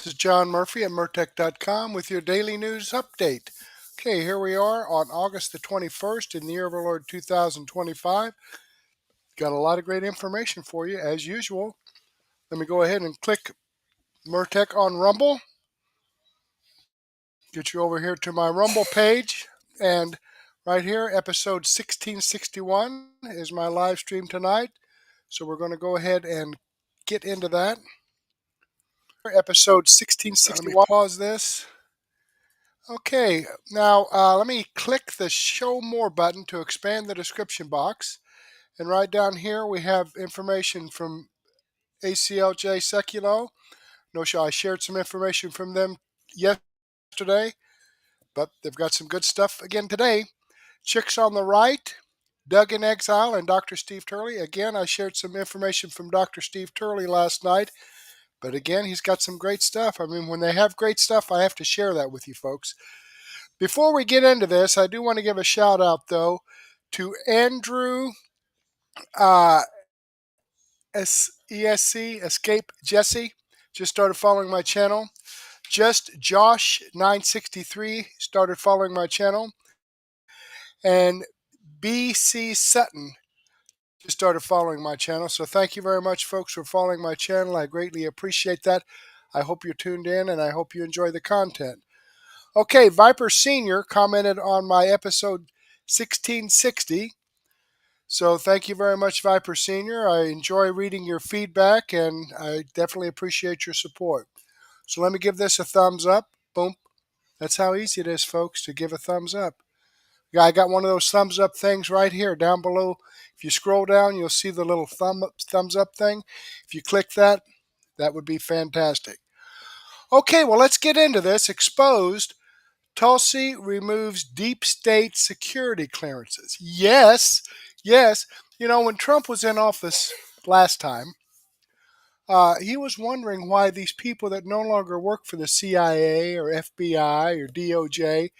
This is John Murphy at Murtech.com with your daily news update. Okay, here we are on August the 21st in the year of our Lord 2025. Got a lot of great information for you as usual. Let me go ahead and click Murtech on Rumble. Get you over here to my Rumble page. And right here, episode 1661 is my live stream tonight. So we're going to go ahead and get into that. Episode 1661. Let me pause this. Okay, now let me click the Show More button to expand the description box. And right down here we have information from ACLJ Sekulow. I shared some information from them yesterday, but they've got some good stuff again today. Chicks on the Right, Doug in Exile, and Dr. Steve Turley. Again, I shared some information from Dr. Steve Turley last night. But again, he's got some great stuff. I mean, when they have great stuff, I have to share that with you folks. Before we get into this, I do want to give a shout out, though, to Andrew ESC, Escape Jesse, just started following my channel. Just Josh 963 started following my channel. And BC Sutton just started following my channel. So thank you very much, folks, for following my channel. I greatly appreciate that. I hope you're tuned in, and I hope you enjoy the content. Okay, Viper Senior commented on my episode 1660. So thank you very much, Viper Senior. I enjoy reading your feedback, and I definitely appreciate your support. So let me give this a thumbs up. Boom. That's how easy it is, folks, to give a thumbs up. Yeah, I got one of those thumbs up things right here down below. If you scroll down, you'll see the little thumbs up thing. If you click that, that would be fantastic. Okay, well, let's get into this. Exposed. Tulsi removes deep state security clearances. Yes. You know, when Trump was in office last time, he was wondering why these people that no longer work for the CIA or FBI or DOJ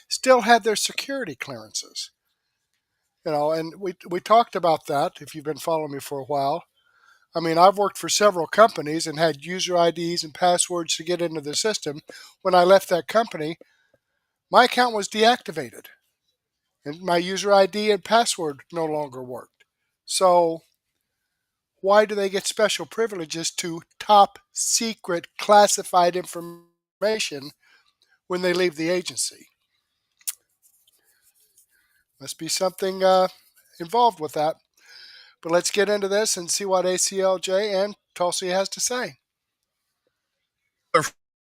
still had their security clearances. You know, and we talked about that if you've been following me for a while. I mean, I've worked for several companies and had user IDs and passwords to get into the system. When I left that company, my account was deactivated. And my user ID and password no longer worked. So why do they get special privileges to top secret classified information when they leave the agency? Must be something involved with that. But let's get into this and see what ACLJ and Tulsi has to say. Our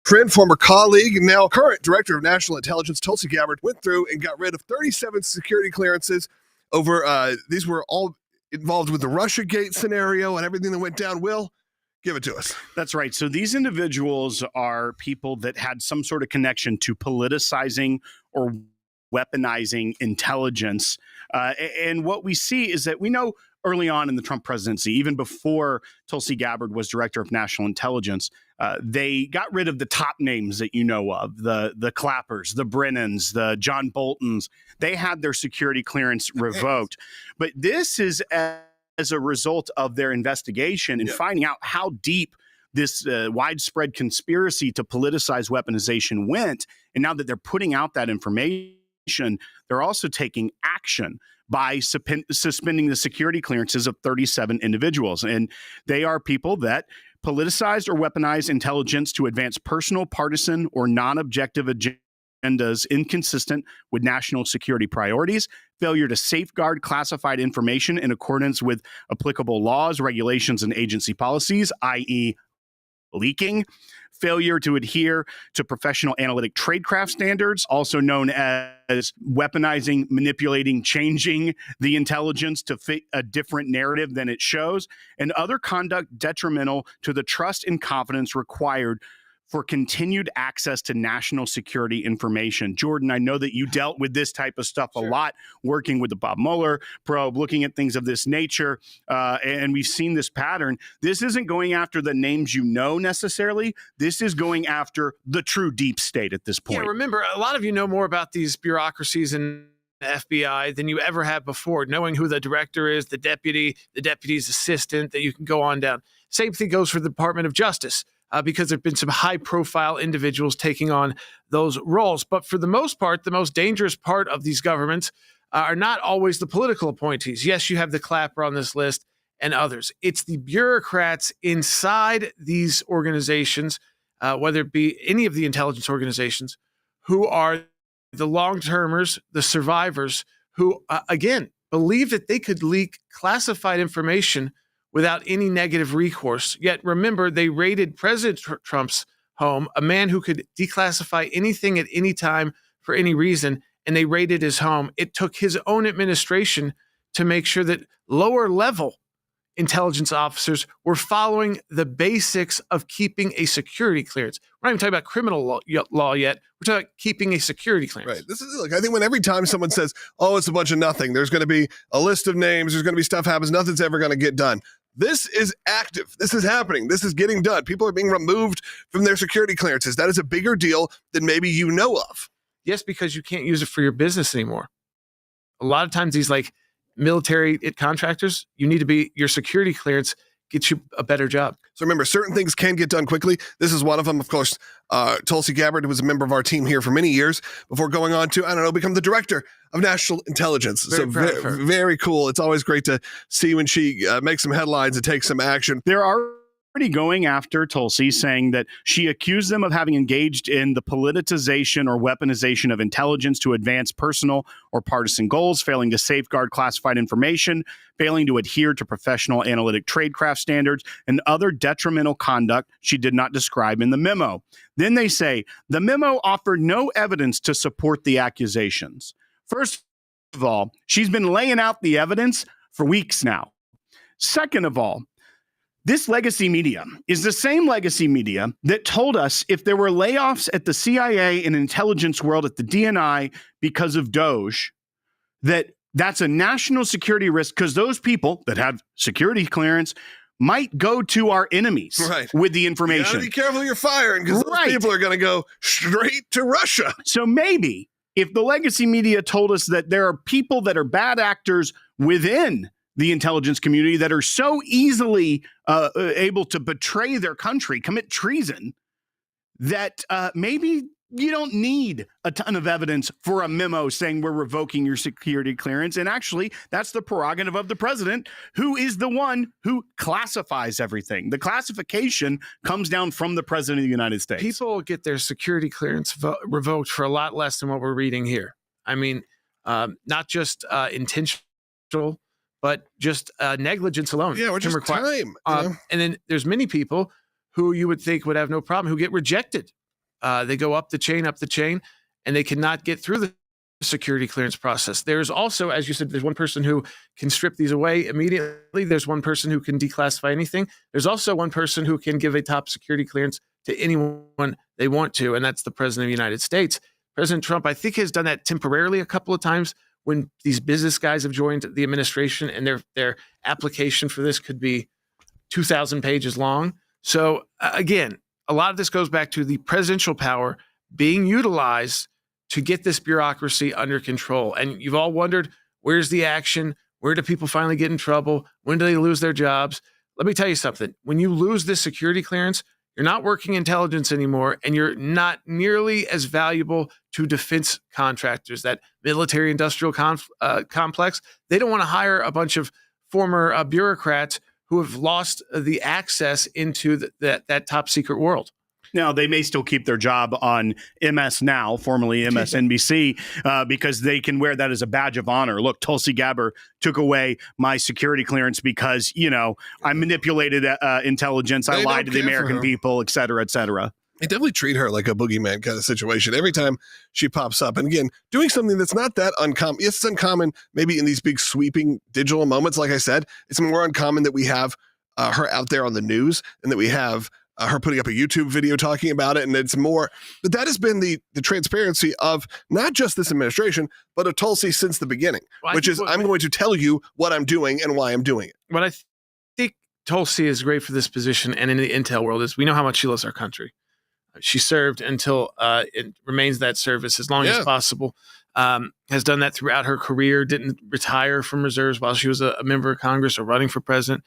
friend, former colleague, and now current Director of National Intelligence, Tulsi Gabbard, went through and got rid of 37 security clearances over, these were all involved with the Russiagate scenario and everything that went down. Will, give it to us. That's right. So these individuals are people that had some sort of connection to politicizing or weaponizing intelligence. And what we see is that we know early on in the Trump presidency, even before Tulsi Gabbard was Director of National Intelligence, they got rid of the top names that you know of, the Clappers, the Brennans, the John Boltons. They had their security clearance revoked. But this is as a result of their investigation and finding out how deep this widespread conspiracy to politicize weaponization went. And now that they're putting out that information, they're also taking action by suspending the security clearances of 37 individuals. And they are people that politicized or weaponized intelligence to advance personal, partisan, or non-objective agendas inconsistent with national security priorities, failure to safeguard classified information in accordance with applicable laws, regulations, and agency policies, i.e., leaking, failure to adhere to professional analytic tradecraft standards, also known as weaponizing, manipulating, changing the intelligence to fit a different narrative than it shows, and other conduct detrimental to the trust and confidence required for continued access to national security information. Jordan, I know that you dealt with this type of stuff a lot, working with the Bob Mueller probe, looking at things of this nature, and we've seen this pattern. This isn't going after the names you know necessarily. This is going after the true deep state at this point. Yeah, remember, a lot of you know more about these bureaucracies and FBI than you ever have before, knowing who the director is, the deputy's assistant, that you can go on down. Same thing goes for the Department of Justice. because there have been some high-profile individuals taking on those roles. But for the most part, the most dangerous part of these governments are not always the political appointees. Yes, you have the Clapper on this list and others. It's the bureaucrats inside these organizations, whether it be any of the intelligence organizations, who are the long-termers, the survivors, who, again, believe that they could leak classified information without any negative recourse. Yet, remember, they raided President Trump's home, a man who could declassify anything at any time for any reason, and they raided his home. It took his own administration to make sure that lower-level intelligence officers were following the basics of keeping a security clearance. We're not even talking about criminal law yet. We're talking about keeping a security clearance. Right. This is, look, I think when every time someone says, oh, it's a bunch of nothing, there's going to be a list of names, there's going to be stuff happens, nothing's ever going to get done. This is active. This is happening. This is getting done. People are being removed from their security clearances. That is a bigger deal than maybe you know of. Yes, because you can't use it for your business anymore. A lot of times these military contractors, you need to be, your security clearance gets you a better job. So remember, certain things can get done quickly. This is one of them. Of course, Tulsi Gabbard was a member of our team here for many years before going on to, become the director of national intelligence. Very cool. It's always great to see when she makes some headlines and takes some action. There are already going after Tulsi, saying that she accused them of having engaged in the politicization or weaponization of intelligence to advance personal or partisan goals, failing to safeguard classified information, failing to adhere to professional analytic tradecraft standards, and other detrimental conduct she did not describe in the memo. Then they say the memo offered no evidence to support the accusations. First of all, she's been laying out the evidence for weeks now. Second of all, this legacy media is the same legacy media that told us if there were layoffs at the CIA and intelligence world at the DNI because of Doge, that's a national security risk because those people that have security clearance might go to our enemies with the information. You gotta be careful you're firing because those people are going to go straight to Russia. So maybe if the legacy media told us that there are people that are bad actors within the intelligence community that are so easily able to betray their country, commit treason, that maybe you don't need a ton of evidence for a memo saying we're revoking your security clearance. And actually, that's the prerogative of the president, who is the one who classifies everything. The classification comes down from the president of the United States. People get their security clearance revoked for a lot less than what we're reading here. I mean, not just intentional, but just negligence alone. Yeah, or just time. And then there's many people who you would think would have no problem who get rejected. They go up the chain, and they cannot get through the security clearance process. There's also, as you said, there's one person who can strip these away immediately. There's one person who can declassify anything. There's also one person who can give a top security clearance to anyone they want to, and that's the president of the United States. President Trump, I think, has done that temporarily a couple of times when these business guys have joined the administration, and their application for this could be 2,000 pages long. So again, a lot of this goes back to the presidential power being utilized to get this bureaucracy under control. And you've all wondered, where's the action? Where do people finally get in trouble? When do they lose their jobs? Let me tell you something. When you lose this security clearance, you're not working intelligence anymore, and you're not nearly as valuable to defense contractors. That military-industrial complex, they don't want to hire a bunch of former bureaucrats who have lost the access into that top secret world. Now, they may still keep their job on MS Now, formerly MSNBC, because they can wear that as a badge of honor. Look, Tulsi Gabbard took away my security clearance because, I manipulated intelligence. I lied to the American people, et cetera, et cetera. They definitely treat her like a boogeyman kind of situation every time she pops up. And again, doing something that's not that uncommon. Yes, it's uncommon maybe in these big sweeping digital moments. Like I said, it's more uncommon that we have her out there on the news and that we have her putting up a YouTube video talking about it. And it's more, but that has been the transparency of not just this administration, but of Tulsi since the beginning, which is I'm going to tell you what I'm doing and why I'm doing it. What I think Tulsi is great for this position and in the intel world is we know how much she loves our country. She served until it remains that service as long as possible. Has done that throughout her career, didn't retire from reserves while she was a member of Congress or running for president.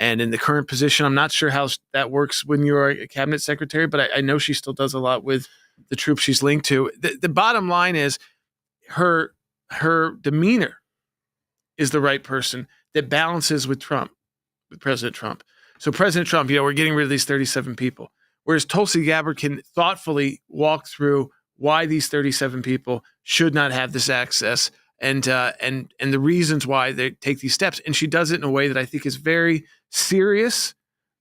And in the current position, I'm not sure how that works when you're a cabinet secretary, but I know she still does a lot with the troops she's linked to. The bottom line is her demeanor is the right person that balances with President Trump. So President Trump, we're getting rid of these 37 people. Whereas Tulsi Gabbard can thoughtfully walk through why these 37 people should not have this access and the reasons why they take these steps. And she does it in a way that I think is very serious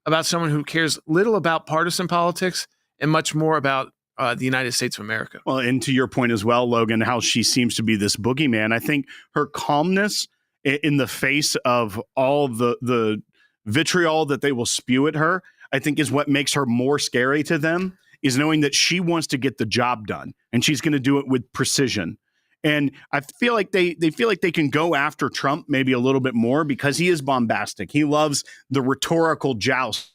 about someone who cares little about partisan politics and much more about the United States of America. Well, and to your point as well, Logan, how she seems to be this boogeyman. I think her calmness in the face of all the vitriol that they will spew at her, I think is what makes her more scary to them, is knowing that she wants to get the job done and she's going to do it with precision. And I feel like they feel like they can go after Trump maybe a little bit more because he is bombastic. He loves the rhetorical joust.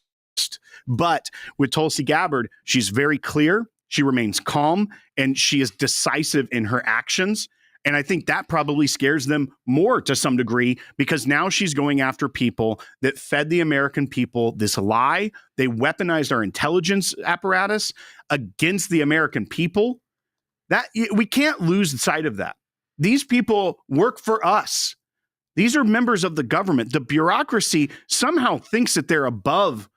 But with Tulsi Gabbard, she's very clear. She remains calm and she is decisive in her actions. And I think that probably scares them more to some degree because now she's going after people that fed the American people this lie. They weaponized our intelligence apparatus against the American people. That we can't lose sight of that. These people work for us. These are members of the government. The bureaucracy somehow thinks that they're above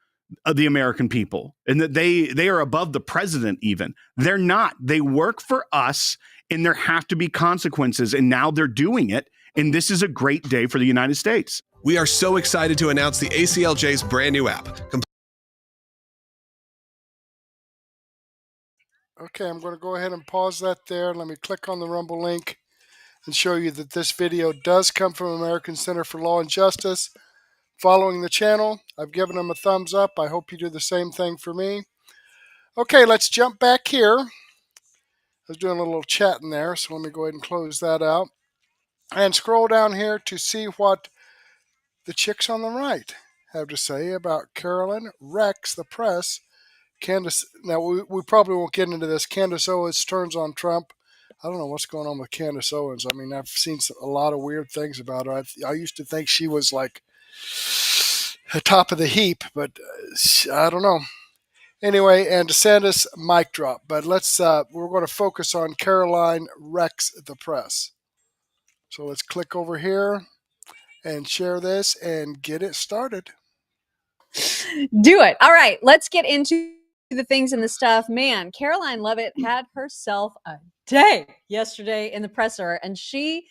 the American people and that they are above the president even. They're not. They work for us and there have to be consequences. And now they're doing it. And this is a great day for the United States. We are so excited to announce the ACLJ's brand new app. Okay, I'm going to go ahead and pause that there. Let me click on the Rumble link and show you that this video does come from American Center for Law and Justice. Following the channel, I've given them a thumbs up. I hope you do the same thing for me. Okay, let's jump back here. I was doing a little chat in there, so let me go ahead and close that out. And scroll down here to see what the chicks on the right have to say about Karoline wrecks the press. Candace, now we probably won't get into this. Candace Owens turns on Trump. I don't know what's going on with Candace Owens. I mean, I've seen a lot of weird things about her. I used to think she was like the top of the heap, but I don't know. Anyway, and DeSantis mic drop. But we're going to focus on Karoline wrecks the press. So let's click over here and share this and get it started. Do it. All right, let's get into the things and the stuff. Man, Karoline Leavitt had herself a day yesterday in the presser, and she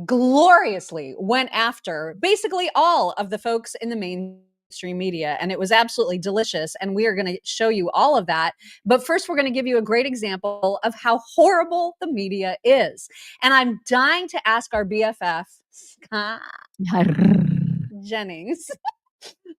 gloriously went after basically all of the folks in the mainstream media, and it was absolutely delicious, and we are going to show you all of that. But first, we're going to give you a great example of how horrible the media is. And I'm dying to ask our BFF, Jennings,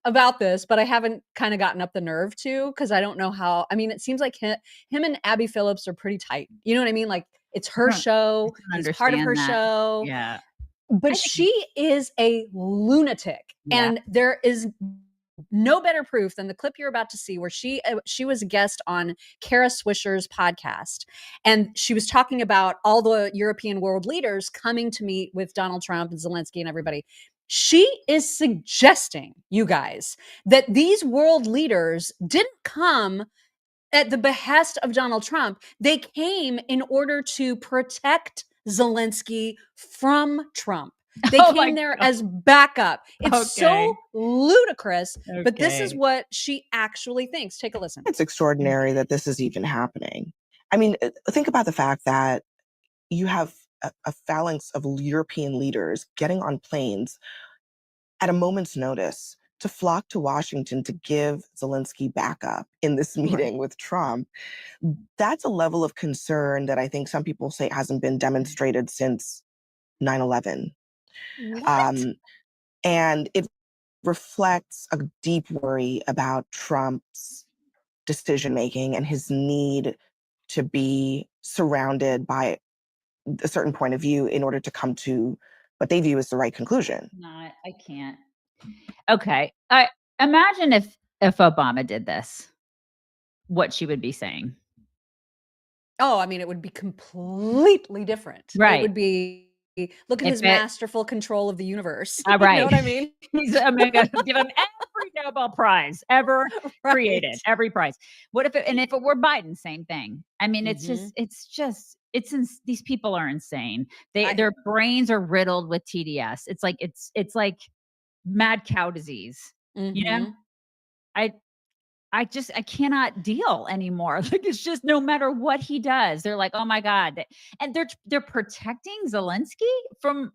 about this, but I haven't kind of gotten up the nerve to, because I don't know how. I mean, it seems like him and Abby Phillips are pretty tight. You know what I mean? Like, it's her show. It's part of her show. Yeah. But she is a lunatic. Yeah. And there is no better proof than the clip you're about to see, where she was a guest on Kara Swisher's podcast. And she was talking about all the European world leaders coming to meet with Donald Trump and Zelensky and everybody. She is suggesting, you guys, that these world leaders didn't come at the behest of Donald Trump. They came in order to protect Zelensky from Trump. They came there as backup. It's so ludicrous, but this is what she actually thinks. Take a listen. It's extraordinary that this is even happening. I mean, think about the fact that you have a phalanx of European leaders getting on planes at a moment's notice to flock to Washington to give Zelensky backup in this meeting with Trump. That's a level of concern that I think some people say hasn't been demonstrated since 9/11. And it reflects a deep worry about Trump's decision-making and his need to be surrounded by a certain point of view in order to come to what they view as the right conclusion. I can't. Okay. Imagine if Obama did this, what she would be saying. Oh, I mean, it would be completely different. Right. It would be, look at his masterful control of the universe. Right. You know what I mean? I'm going to give him every Nobel Prize ever created, Right. every prize. What if if it were Biden, same thing. I mean, these people are insane. Their brains are riddled with TDS. It's like mad cow disease. You know, I cannot deal anymore. Like, it's just, no matter what he does, they're like, oh my God. And they're protecting Zelensky from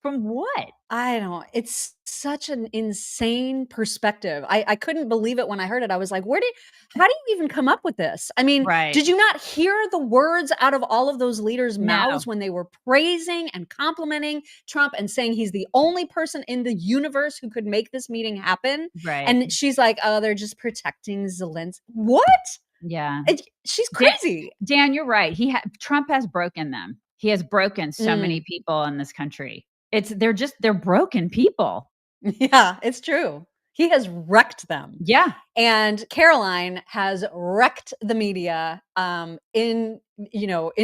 what? I don't. It's such an insane perspective. I couldn't believe it when I heard it. I was like, how do you even come up with this? I mean, Right. did you not hear the words out of all of those leaders' No. mouths when they were praising and complimenting Trump and saying he's the only person in the universe who could make this meeting happen? Right. And she's like, oh, they're just protecting Zelensky. What? Yeah. She's crazy. Dan, you're right. Trump has broken them. He has broken so many people in this country. They're broken people. Yeah, it's true. He has wrecked them. Yeah. And Karoline has wrecked the media in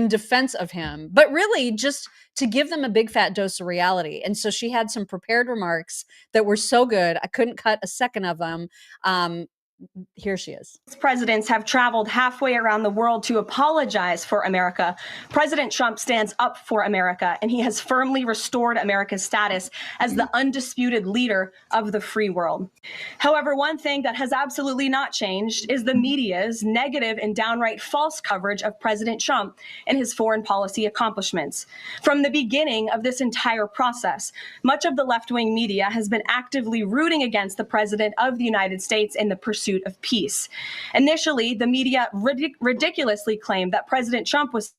defense of him, but really just to give them a big fat dose of reality. And so she had some prepared remarks that were so good. I couldn't cut a second of them. Here she is. Presidents have traveled halfway around the world to apologize for America. President Trump stands up for America, and he has firmly restored America's status as the undisputed leader of the free world. However, one thing that has absolutely not changed is the media's negative and downright false coverage of President Trump and his foreign policy accomplishments. From the beginning of this entire process, much of the left-wing media has been actively rooting against the President of the United States in the pursuit of peace. Initially, the media ridiculously claimed that President Trump was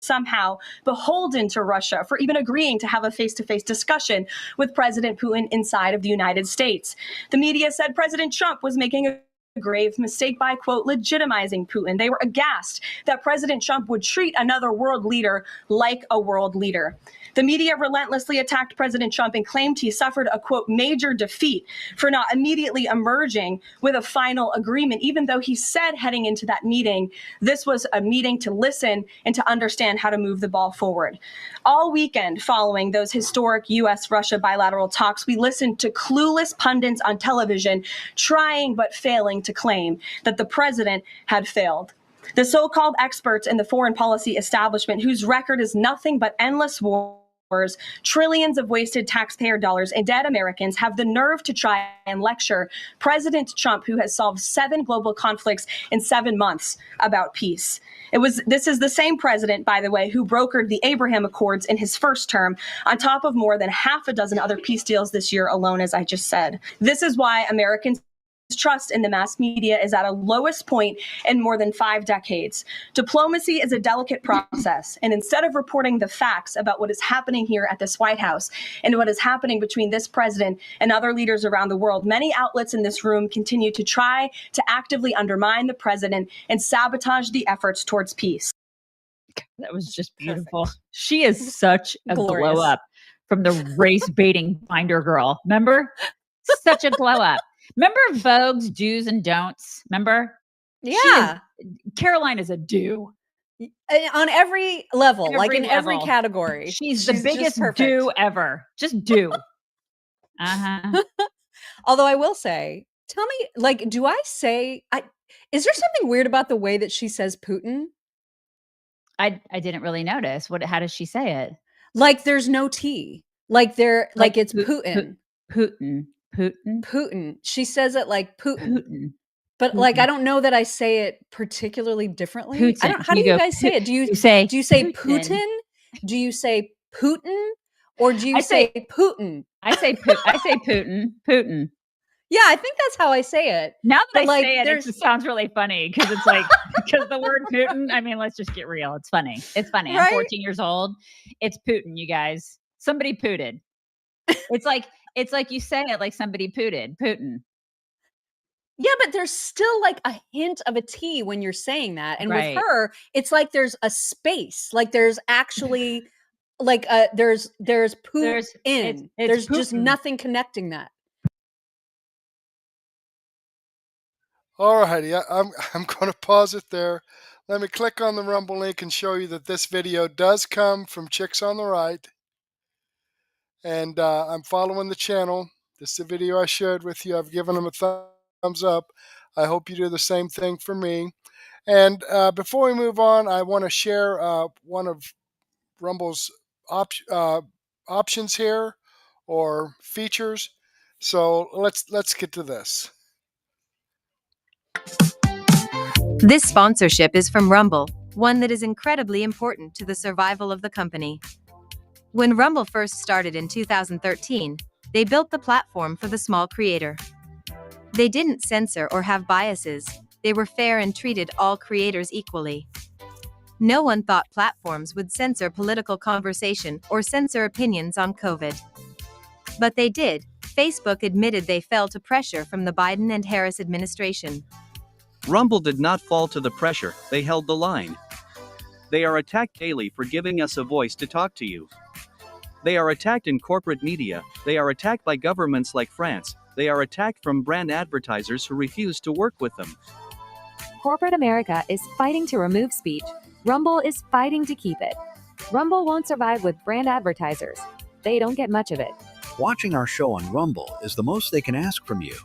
somehow beholden to Russia for even agreeing to have a face-to-face discussion with President Putin inside of the United States. The media said President Trump was making a grave mistake by, quote, legitimizing Putin. They were aghast that President Trump would treat another world leader like a world leader. The media relentlessly attacked President Trump and claimed he suffered a, quote, major defeat for not immediately emerging with a final agreement, even though he said heading into that meeting, this was a meeting to listen and to understand how to move the ball forward. All weekend following those historic U.S.-Russia bilateral talks, we listened to clueless pundits on television trying but failing to claim that the president had failed. The so-called experts in the foreign policy establishment, whose record is nothing but endless wars, trillions of wasted taxpayer dollars, and dead Americans, have the nerve to try and lecture President Trump, who has solved 7 global conflicts in 7 months, about peace. This is the same president, by the way, who brokered the Abraham Accords in his first term, on top of more than half a dozen other peace deals this year alone, as I just said. This is why Americans' trust in the mass media is at a lowest point in more than 5 decades. Diplomacy is a delicate process, and instead of reporting the facts about what is happening here at this White House and what is happening between this president and other leaders around the world, many outlets in this room continue to try to actively undermine the president and sabotage the efforts towards peace. That was just beautiful. Perfect. She is such a Glorious. glow up from the race baiting binder girl. Remember? Such a glow up. Remember Vogue's do's and don'ts? Remember? Yeah. Karoline is a do. On every level, like in level. every category. She's the biggest do ever. Just do. Uh-huh. Although I will say, tell me, like, is there something weird about the way that she says Putin? I didn't really notice. How does she say it? Like there's no T. Like it's Putin. Putin. She says it like Putin. But like, I don't know that I say it particularly differently. Putin. How do you guys say it? Do you say Putin? Do you say Putin? Or do you say Putin? I say Putin. Putin. Yeah, I think that's how I say it. Now that I say it, it just sounds really funny because it's like, because the word Putin, I mean, let's just get real. It's funny. It's funny. Right? I'm 14 years old. It's Putin, you guys. Somebody pooted. It's like you say it like somebody pooted. Putin. Yeah, but there's still like a hint of a T when you're saying that. And right. with her, it's like there's a space. Like there's actually like there's Putin. There's just nothing connecting that. All righty, I'm going to pause it there. Let me click on the Rumble link and show you that this video does come from Chicks on the Right. And I'm following the channel. This is the video I shared with you. I've given them a thumbs up. I hope you do the same thing for me. And before we move on, I want to share one of Rumble's options here, or features. So let's get to this. This sponsorship is from Rumble, one that is incredibly important to the survival of the company. When Rumble first started in 2013, they built the platform for the small creator. They didn't censor or have biases. They were fair and treated all creators equally. No one thought platforms would censor political conversation or censor opinions on COVID. But they did. Facebook admitted they fell to pressure from the Biden and Harris administration. Rumble did not fall to the pressure, they held the line. They are attacked daily for giving us a voice to talk to you. They are attacked in corporate media, they are attacked by governments like France, they are attacked from brand advertisers who refuse to work with them. Corporate America is fighting to remove speech. Rumble is fighting to keep it. Rumble won't survive with brand advertisers. They don't get much of it. Watching our show on Rumble is the most they can ask from you.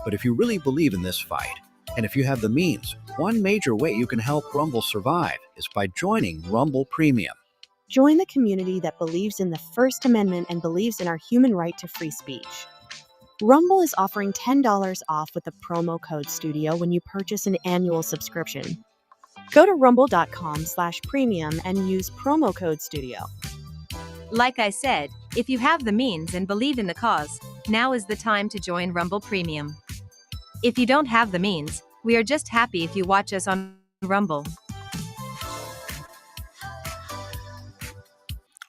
But if you really believe in this fight, and if you have the means, one major way you can help Rumble survive is by joining Rumble Premium. Join the community that believes in the First Amendment and believes in our human right to free speech. Rumble is offering $10 off with the promo code STUDIO when you purchase an annual subscription. Go to rumble.com/premium and use promo code STUDIO. Like I said, if you have the means and believe in the cause, now is the time to join Rumble Premium. If you don't have the means, we are just happy if you watch us on Rumble.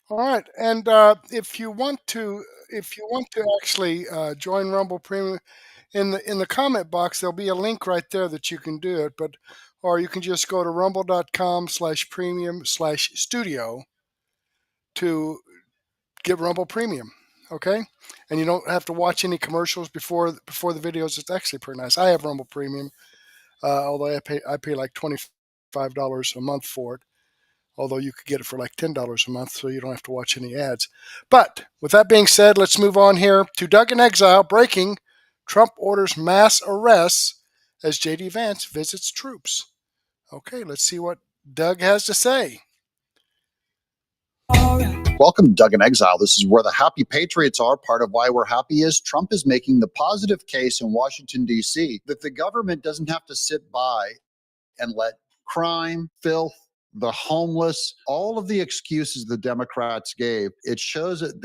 All right, and if you want to actually join Rumble Premium, in the comment box there'll be a link right there that you can do it. Or you can just go to rumble.com/premium/studio to get Rumble Premium. Okay, and you don't have to watch any commercials before the videos. It's actually pretty nice. I have Rumble Premium, although I pay like $25 a month for it. Although you could get it for like $10 a month, so you don't have to watch any ads. But with that being said, let's move on here to Doug in Exile. Breaking: Trump orders mass arrests as J.D. Vance visits troops. Okay, let's see what Doug has to say. Welcome to Doug in Exile. This is where the happy patriots are. Part of why we're happy is Trump is making the positive case in Washington, D.C. that the government doesn't have to sit by and let crime, filth, the homeless, all of the excuses the Democrats gave. It shows that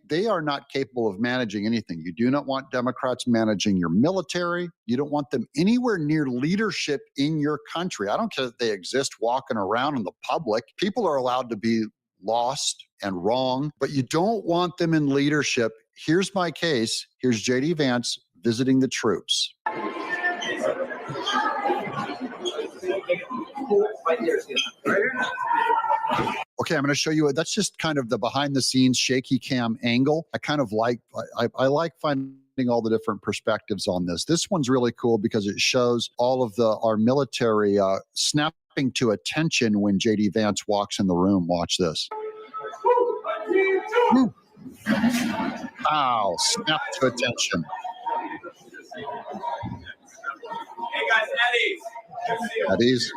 they are not capable of managing anything. You do not want Democrats managing your military. You don't want them anywhere near leadership in your country. I don't care that they exist walking around in the public. People are allowed to be lost and wrong, but you don't want them in leadership. Here's my case. Here's J.D. Vance visiting the troops. Okay, I'm going to show you. That's just kind of the behind the scenes shaky cam angle. I kind of like, I like finding all the different perspectives on this. This one's really cool because it shows all of our military snapping to attention when J.D. Vance walks in the room. Watch this. Ow, snap to attention. Hey guys, Eddie's.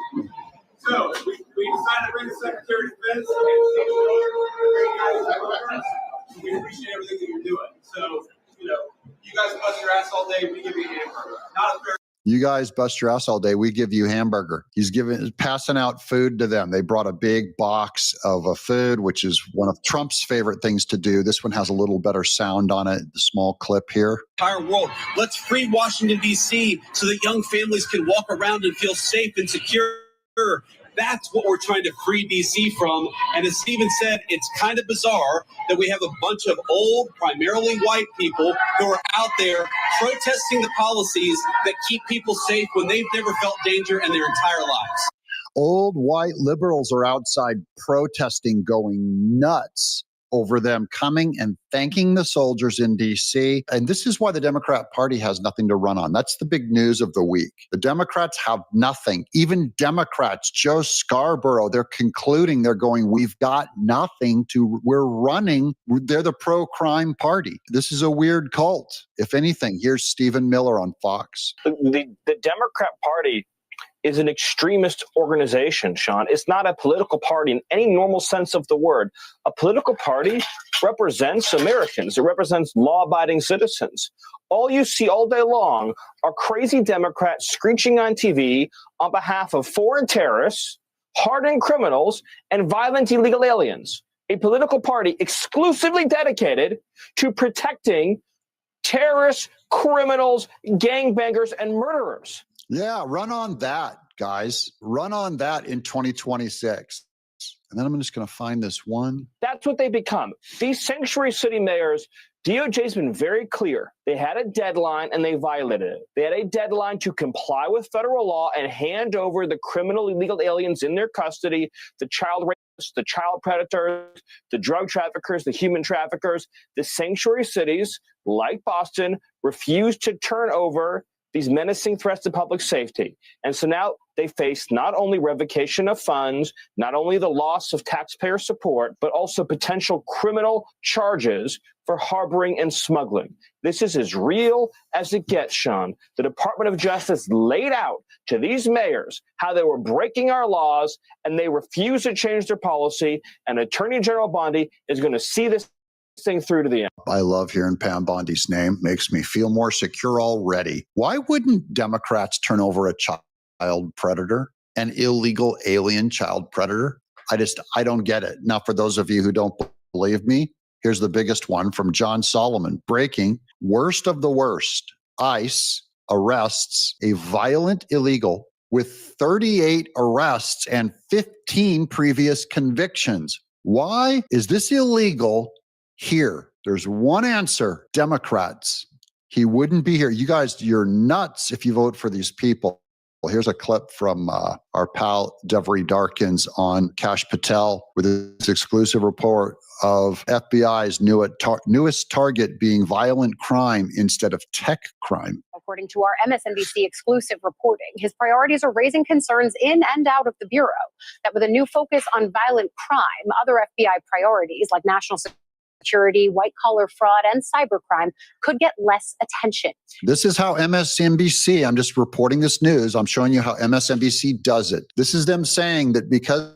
So we decided to bring the Secretary of Defense. We appreciate everything that you're doing. So, you guys bust your ass all day, we give you a hamburger. Not a fair. You guys bust your ass all day, we give you hamburger. He's passing out food to them. They brought a big box of food, which is one of Trump's favorite things to do. This one has a little better sound on it, the small clip here. Entire world. Let's free Washington, D.C. so that young families can walk around and feel safe and secure. That's what we're trying to free D.C. from. And as Stephen said, it's kind of bizarre that we have a bunch of old, primarily white people who are out there protesting the policies that keep people safe when they've never felt danger in their entire lives. Old white liberals are outside protesting, going nuts over them coming and thanking the soldiers in D.C. And this is why the Democrat Party has nothing to run on. That's the big news of the week. The Democrats have nothing. Even Democrats, Joe Scarborough, they're concluding, they're going, we've got nothing to, we're running. They're the pro-crime party. This is a weird cult. If anything, here's Stephen Miller on Fox. The Democrat Party is an extremist organization, Sean. It's not a political party in any normal sense of the word. A political party represents Americans. It represents law-abiding citizens. All you see all day long are crazy Democrats screeching on TV on behalf of foreign terrorists, hardened criminals, and violent illegal aliens. A political party exclusively dedicated to protecting terrorists, criminals, gangbangers, and murderers. Yeah, run on that, guys. Run on that in 2026. And then I'm just going to find this one. That's what they become. These sanctuary city mayors, DOJ's been very clear. They had a deadline and they violated it. They had a deadline to comply with federal law and hand over the criminal illegal aliens in their custody, the child rapists, the child predators, the drug traffickers, the human traffickers. The sanctuary cities, like Boston, refused to turn over these menacing threats to public safety. And so now they face not only revocation of funds, not only the loss of taxpayer support, but also potential criminal charges for harboring and smuggling. This is as real as it gets, Sean. The Department of Justice laid out to these mayors how they were breaking our laws, and they refuse to change their policy. And Attorney General Bondi is going to see this thing through to the end. I love hearing Pam Bondi's name. Makes me feel more secure already. Why wouldn't Democrats turn over a child predator, an illegal alien child predator? I don't get it. Now, for those of you who don't believe me, here's the biggest one from John Solomon. Breaking, worst of the worst. ICE arrests a violent illegal with 38 arrests and 15 previous convictions. Why is this illegal here? There's one answer. Democrats. He wouldn't be here. You guys, you're nuts if you vote for these people. Well, here's a clip from our pal Devery Darkins on Kash Patel with this exclusive report of FBI's newest target being violent crime instead of tech crime. According to our MSNBC exclusive reporting, his priorities are raising concerns in and out of the Bureau that with a new focus on violent crime, other FBI priorities like national security, white-collar fraud, and cybercrime could get less attention. This is how MSNBC, I'm just reporting this news, I'm showing you how MSNBC does it. This is them saying that because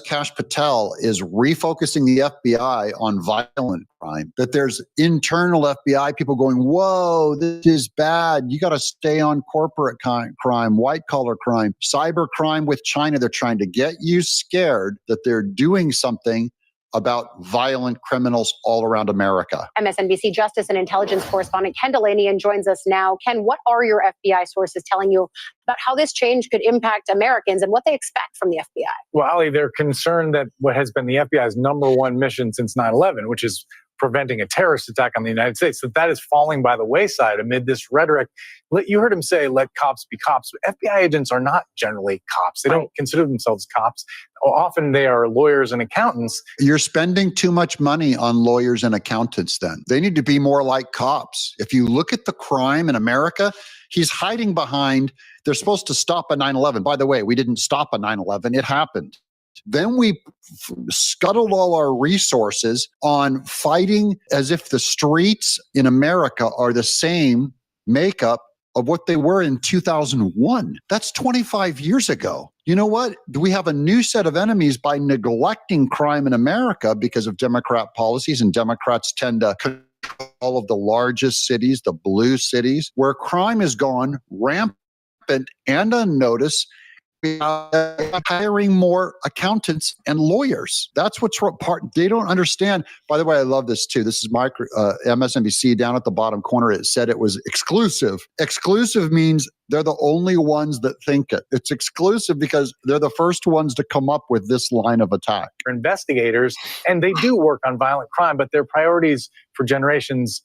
Kash Patel is refocusing the FBI on violent crime, that there's internal FBI people going, whoa, this is bad. You got to stay on corporate crime, white-collar crime, cyber crime with China. They're trying to get you scared that they're doing something about violent criminals all around America. MSNBC Justice and Intelligence correspondent Ken Delanian joins us now. Ken, what are your FBI sources telling you about how this change could impact Americans and what they expect from the FBI? Well, Ali, they're concerned that what has been the FBI's number one mission since 9/11, which is preventing a terrorist attack on the United States, that is falling by the wayside amid this rhetoric. You heard him say, let cops be cops. FBI agents are not generally cops. They don't consider themselves cops. Often they are lawyers and accountants. You're spending too much money on lawyers and accountants then. They need to be more like cops. If you look at the crime in America, he's hiding behind, they're supposed to stop a 9/11. By the way, we didn't stop a 9/11. It happened. Then we scuttled all our resources on fighting as if the streets in America are the same makeup of what they were in 2001. That's 25 years ago. You know what? We have a new set of enemies by neglecting crime in America because of Democrat policies, and Democrats tend to control all of the largest cities, the blue cities, where crime has gone rampant and unnoticed. Hiring more accountants and lawyers. That's what's part. They don't understand. By the way, I love this too. This is MSNBC down at the bottom corner. It said it was exclusive. Exclusive means they're the only ones that think it. It's exclusive because they're the first ones to come up with this line of attack. Investigators, and they do work on violent crime, but their priorities for generations.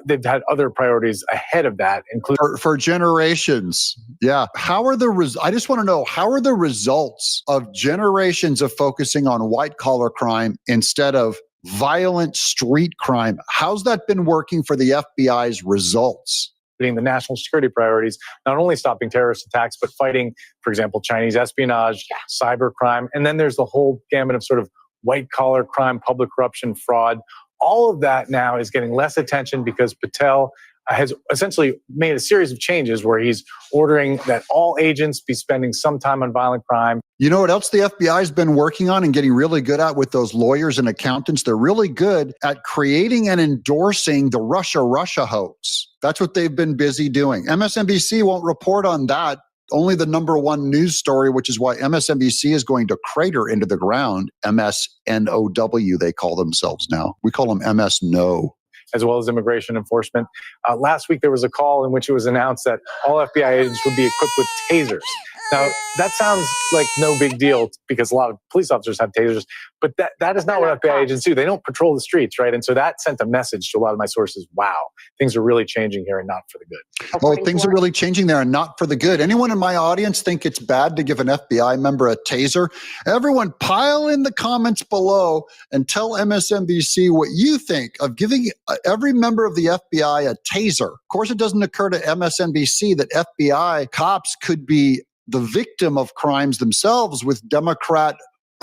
They've had other priorities ahead of that, including for generations. Yeah. I just want to know, how are the results of generations of focusing on white collar crime instead of violent street crime. How's that been working for the FBI's results? The national security priorities, not only stopping terrorist attacks, but fighting, for example, Chinese espionage, cyber crime. And then there's the whole gamut of sort of white collar crime, public corruption, fraud. All of that now is getting less attention because Patel has essentially made a series of changes where he's ordering that all agents be spending some time on violent crime. You know what else the FBI has been working on and getting really good at with those lawyers and accountants? They're really good at creating and endorsing the Russia hoax. That's what they've been busy doing. MSNBC won't report on that. Only the number one news story, which is why MSNBC is going to crater into the ground. MSNOW, they call themselves now. We call them MS-No. As well as immigration enforcement. Last week, there was a call in which it was announced that all FBI agents would be equipped with tasers. Now, that sounds like no big deal because a lot of police officers have tasers, but that is not what FBI agents do. They don't patrol the streets, right? And so that sent a message to a lot of my sources. Wow, things are really changing here and not for the good. Well, things are really changing there and not for the good. Anyone in my audience think it's bad to give an FBI member a taser? Everyone pile in the comments below and tell MSNBC what you think of giving every member of the FBI a taser. Of course, it doesn't occur to MSNBC that FBI cops could be the victim of crimes themselves with Democrat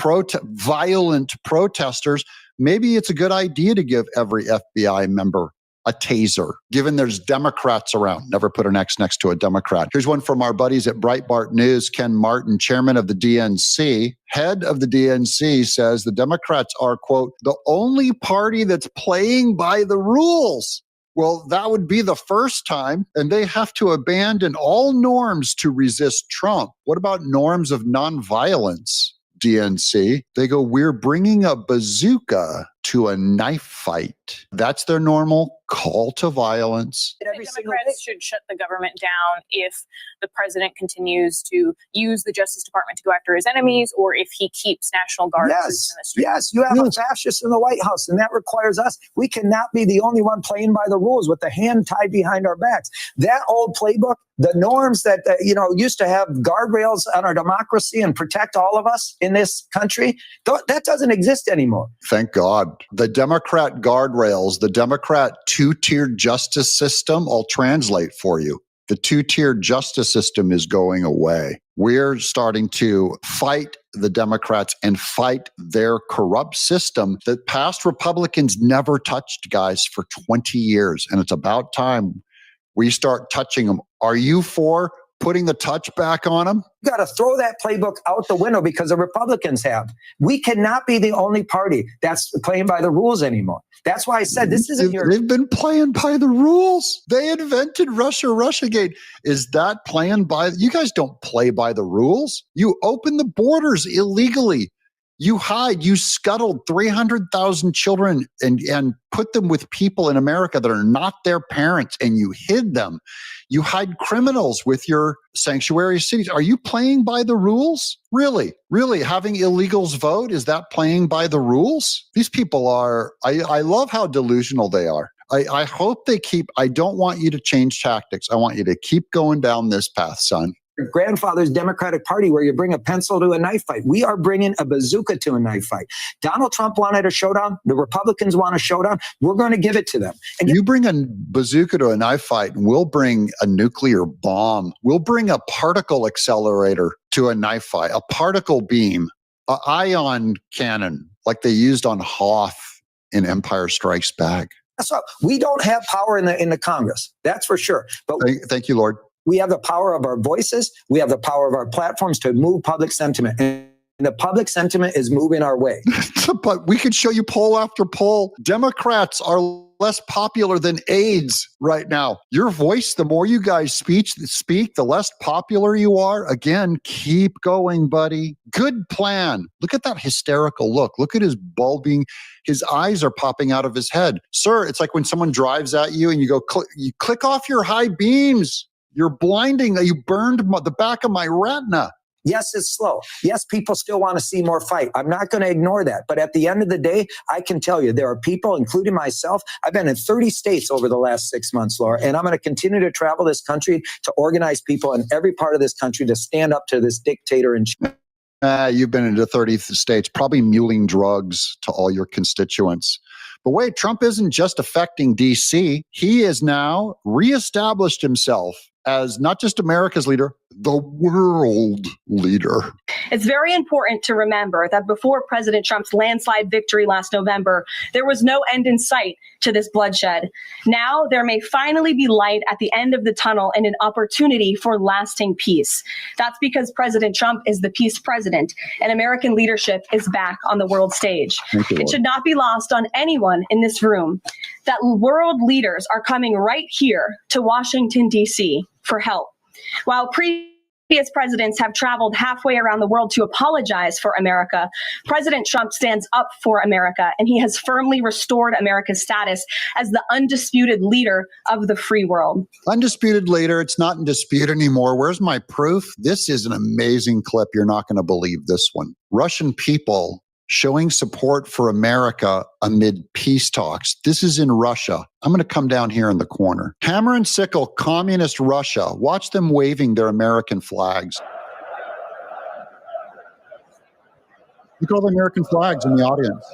violent protesters. Maybe it's a good idea to give every FBI member a taser, given there's Democrats around. Never put an X next to a Democrat. Here's one from our buddies at Breitbart News. Ken Martin, chairman of the DNC, head of the DNC, says the Democrats are, quote, the only party that's playing by the rules. Well, that would be the first time, and they have to abandon all norms to resist Trump. What about norms of nonviolence, DNC? They go, we're bringing a bazooka to a knife fight. That's their normal call to violence. Democrats should shut the government down if the president continues to use the Justice Department to go after his enemies, or if he keeps National Guard troops in the street. Yes, you have a fascist in the White House, and that requires us. We cannot be the only one playing by the rules with the hand tied behind our backs. That old playbook, the norms that used to have guardrails on our democracy and protect all of us in this country, that doesn't exist anymore. Thank God. The Democrat guardrails, the Democrat two-tiered justice system, I'll translate for you. The two-tiered justice system is going away. We're starting to fight the Democrats and fight their corrupt system that past Republicans never touched, guys, for 20 years. And it's about time we start touching them. Are you for putting the touch back on them? You got to throw that playbook out the window because the Republicans have. We cannot be the only party that's playing by the rules anymore. That's why I said this isn't your... They've been playing by the rules. They invented Russiagate. Is that playing by... You guys don't play by the rules. You open the borders illegally. You hide, you scuttled 300,000 children and put them with people in America that are not their parents, and you hid them. You hide criminals with your sanctuary cities. Are you playing by the rules? Really? Really? Having illegals vote? Is that playing by the rules? These people are, I love how delusional they are. I hope they keep, I don't want you to change tactics. I want you to keep going down this path, son. Your grandfather's Democratic Party where you bring a pencil to a knife fight. We are bringing a bazooka to a knife fight. Donald Trump wanted a showdown. The Republicans want a showdown. We're going to give it to them. And you bring a bazooka to a knife fight, and we'll bring a nuclear bomb. We'll bring a particle accelerator to a knife fight, a particle beam, an ion cannon like they used on Hoth in Empire Strikes Back. So we don't have power in the Congress. That's for sure. But thank you, Lord. We have the power of our voices. We have the power of our platforms to move public sentiment. And the public sentiment is moving our way. But we could show you poll after poll. Democrats are less popular than AIDS right now. Your voice, the more you guys speak, the less popular you are. Again, keep going, buddy. Good plan. Look at that hysterical look. Look at his bulbing. His eyes are popping out of his head. Sir, it's like when someone drives at you and you go, you click off your high beams. You're blinding. You burned the back of my retina. Yes, it's slow. Yes, people still want to see more fight. I'm not going to ignore that. But at the end of the day, I can tell you there are people, including myself. I've been in 30 states over the last 6 months, Laura, and I'm going to continue to travel this country to organize people in every part of this country to stand up to this dictator. You've been into 30 states, probably muling drugs to all your constituents. But wait, Trump isn't just affecting D.C. He has now reestablished himself as not just America's leader, the world leader. It's very important to remember that before President Trump's landslide victory last November, there was no end in sight to this bloodshed. Now there may finally be light at the end of the tunnel and an opportunity for lasting peace. That's because President Trump is the peace president and American leadership is back on the world stage. It should not be lost on anyone in this room that world leaders are coming right here to Washington, D.C. for help. While previous presidents have traveled halfway around the world to apologize for America, President Trump stands up for America, and he has firmly restored America's status as the undisputed leader of the free world. Undisputed leader, it's not in dispute anymore. Where's my proof? This is an amazing clip. You're not going to believe this one. Russian people showing support for America amid peace talks. This is in Russia. I'm going to come down here in the corner. Hammer and sickle, communist Russia. Watch them waving their American flags. Look at all the American flags in the audience.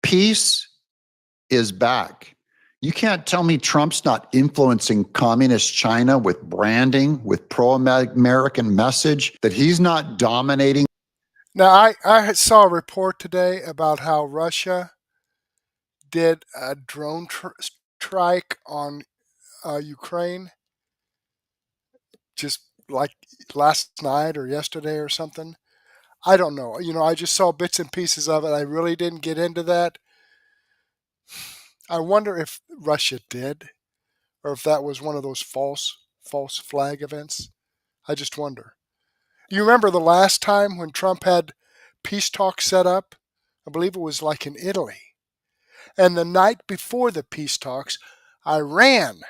Peace is back. You can't tell me Trump's not influencing communist China with branding, with pro-American message, that he's not dominating. Now, I saw a report today about how Russia did a drone strike on Ukraine just like last night or yesterday or something. I don't know. You know, I just saw bits and pieces of it. I really didn't get into that. I wonder if Russia did, or if that was one of those false flag events. I just wonder. You remember the last time when Trump had peace talks set up? I believe it was like in Italy. And the night before the peace talks, Iran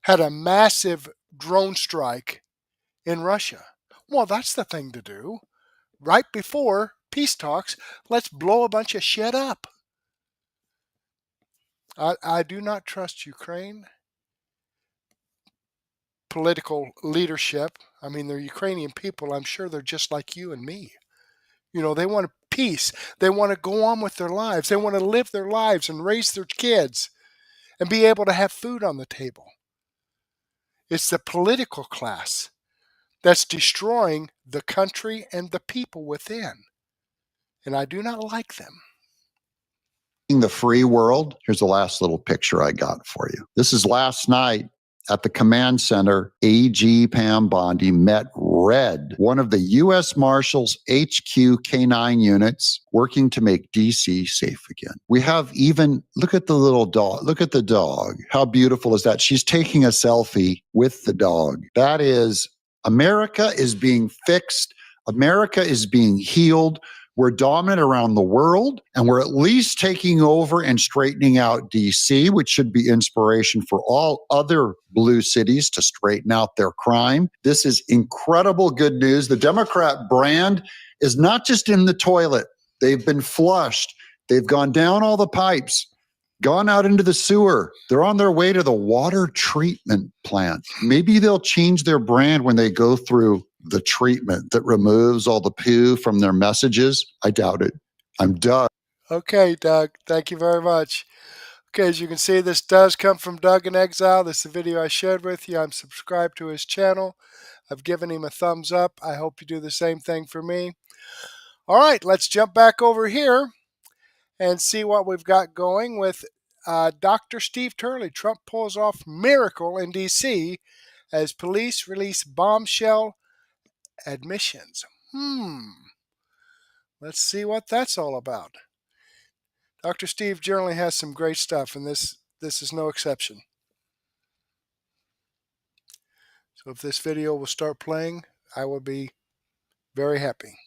had a massive drone strike in Russia. Well, that's the thing to do. Right before peace talks, let's blow a bunch of shit up. I do not trust Ukraine political leadership. I mean, they're Ukrainian people. I'm sure they're just like you and me. You know, they want peace. They want to go on with their lives. They want to live their lives and raise their kids and be able to have food on the table. It's the political class that's destroying the country and the people within. And I do not like them. The free world. Here's the last little picture I got for you. This is last night at the command center. AG Pam Bondi met Red, one of the U.S. Marshals HQ K9 units working to make D.C. safe again. We have even, look at the little dog. Look at the dog. How beautiful is that? She's taking a selfie with the dog. That is, America is being fixed. America is being healed. We're dominant around the world, and we're at least taking over and straightening out D.C., which should be inspiration for all other blue cities to straighten out their crime. This is incredible good news. The Democrat brand is not just in the toilet. They've been flushed. They've gone down all the pipes, gone out into the sewer. They're on their way to the water treatment plant. Maybe they'll change their brand when they go through the treatment that removes all the poo from their messages. I doubt it. I'm Doug. Okay, Doug. Thank you very much. Okay, as you can see, this does come from Doug in Exile. This is the video I shared with you. I'm subscribed to his channel. I've given him a thumbs up. I hope you do the same thing for me. All right, let's jump back over here and see what we've got going with Dr. Steve Turley. Trump pulls off miracle in D.C. as police release bombshell admissions. Let's see what that's all about. Dr. Steve generally has some great stuff, and this is no exception. So if this video will start playing, I will be very happy.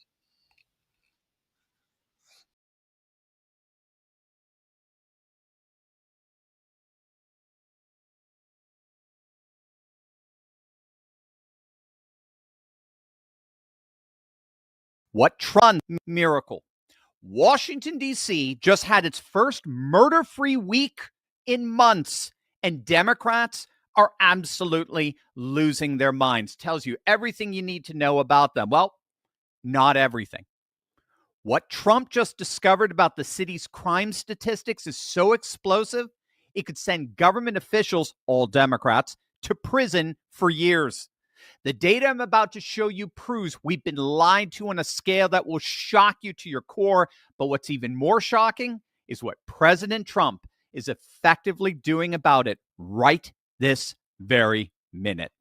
What Trump miracle? Washington, D.C. just had its first murder-free week in months, And Democrats are absolutely losing their minds. Tells you everything you need to know about them. Well, not everything. What Trump just discovered about the city's crime statistics is so explosive, it could send government officials, all Democrats, to prison for years. The data I'm about to show you proves we've been lied to on a scale that will shock you to your core. But what's even more shocking is what President Trump is effectively doing about it right this very minute.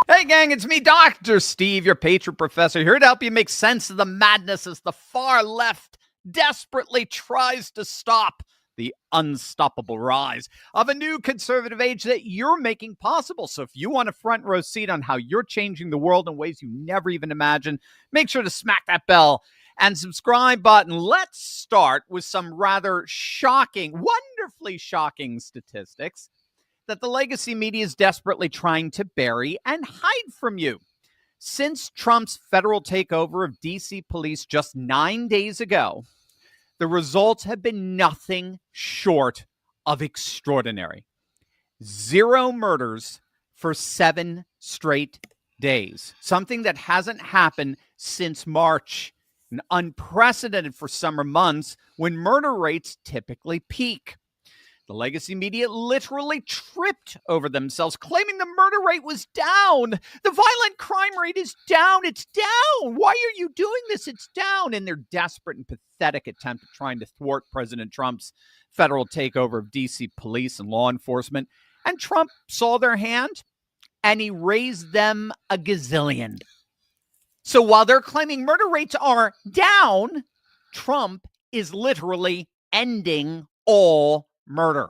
Hey gang, it's me, Dr. Steve, your patron professor, here to help you make sense of the madness as the far left desperately tries to stop the unstoppable rise of a new conservative age that you're making possible. So if you want a front row seat on how you're changing the world in ways you never even imagined, make sure to smack that bell and subscribe button. Let's start with some rather shocking, wonderfully shocking statistics that the legacy media is desperately trying to bury and hide from you. Since Trump's federal takeover of DC police just 9 days ago, the results have been nothing short of extraordinary. 0 murders for 7 straight days, something that hasn't happened since March, and unprecedented for summer months when murder rates typically peak. The legacy media literally tripped over themselves, claiming the murder rate was down. The violent crime rate is down. It's down. Why are you doing this? It's down. In their desperate and pathetic attempt at trying to thwart President Trump's federal takeover of DC police and law enforcement. And Trump saw their hand and he raised them a gazillion. So while they're claiming murder rates are down, Trump is literally ending all murder.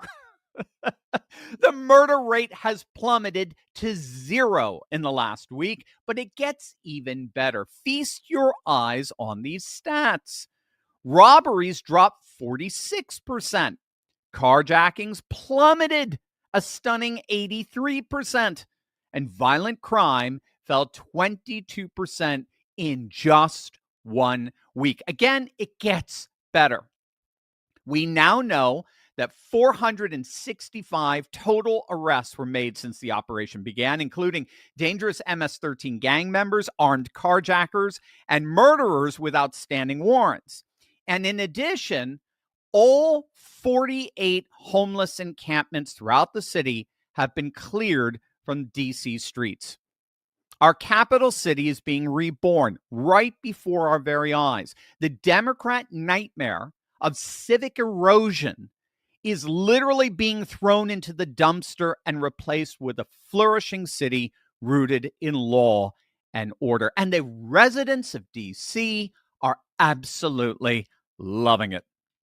The murder rate has plummeted to 0 in the last week, but it gets even better. Feast your eyes on these stats. Robberies dropped 46%. Carjackings plummeted a stunning 83%. And violent crime fell 22% in just 1 week. Again, it gets better. We now know that 465 total arrests were made since the operation began, including dangerous MS-13 gang members, armed carjackers, and murderers with outstanding warrants. And in addition, all 48 homeless encampments throughout the city have been cleared from DC streets. Our capital city is being reborn right before our very eyes. The Democrat nightmare of civic erosion is literally being thrown into the dumpster and replaced with a flourishing city rooted in law and order. And the residents of DC are absolutely loving it.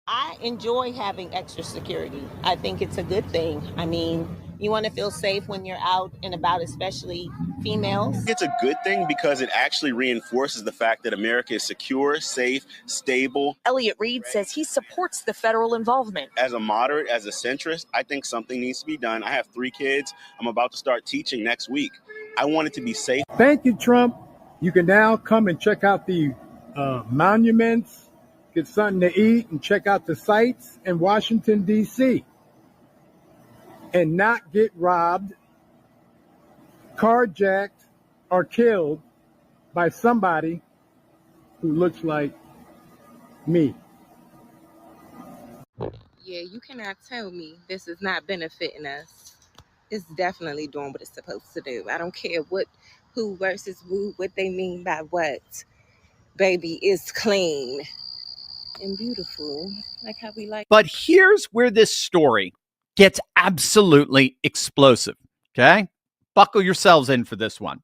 I enjoy having extra security. I think it's a good thing. I mean, you want to feel safe when you're out and about, especially females. It's a good thing because it actually reinforces the fact that America is secure, safe, stable. Elliot Reed says he supports the federal involvement. As a moderate, as a centrist, I think something needs to be done. I have 3 kids. I'm about to start teaching next week. I want it to be safe. Thank you, Trump. You can now come and check out the monuments, get something to eat, and check out the sites in Washington, D.C. and not get robbed, carjacked, or killed by somebody who looks like me. Yeah, you cannot tell me this is not benefiting us. It's definitely doing what it's supposed to do. I don't care who versus who, what they mean by what. Baby, it's clean and beautiful, like how we like. But here's where this story gets absolutely explosive, okay? Buckle yourselves in for this one.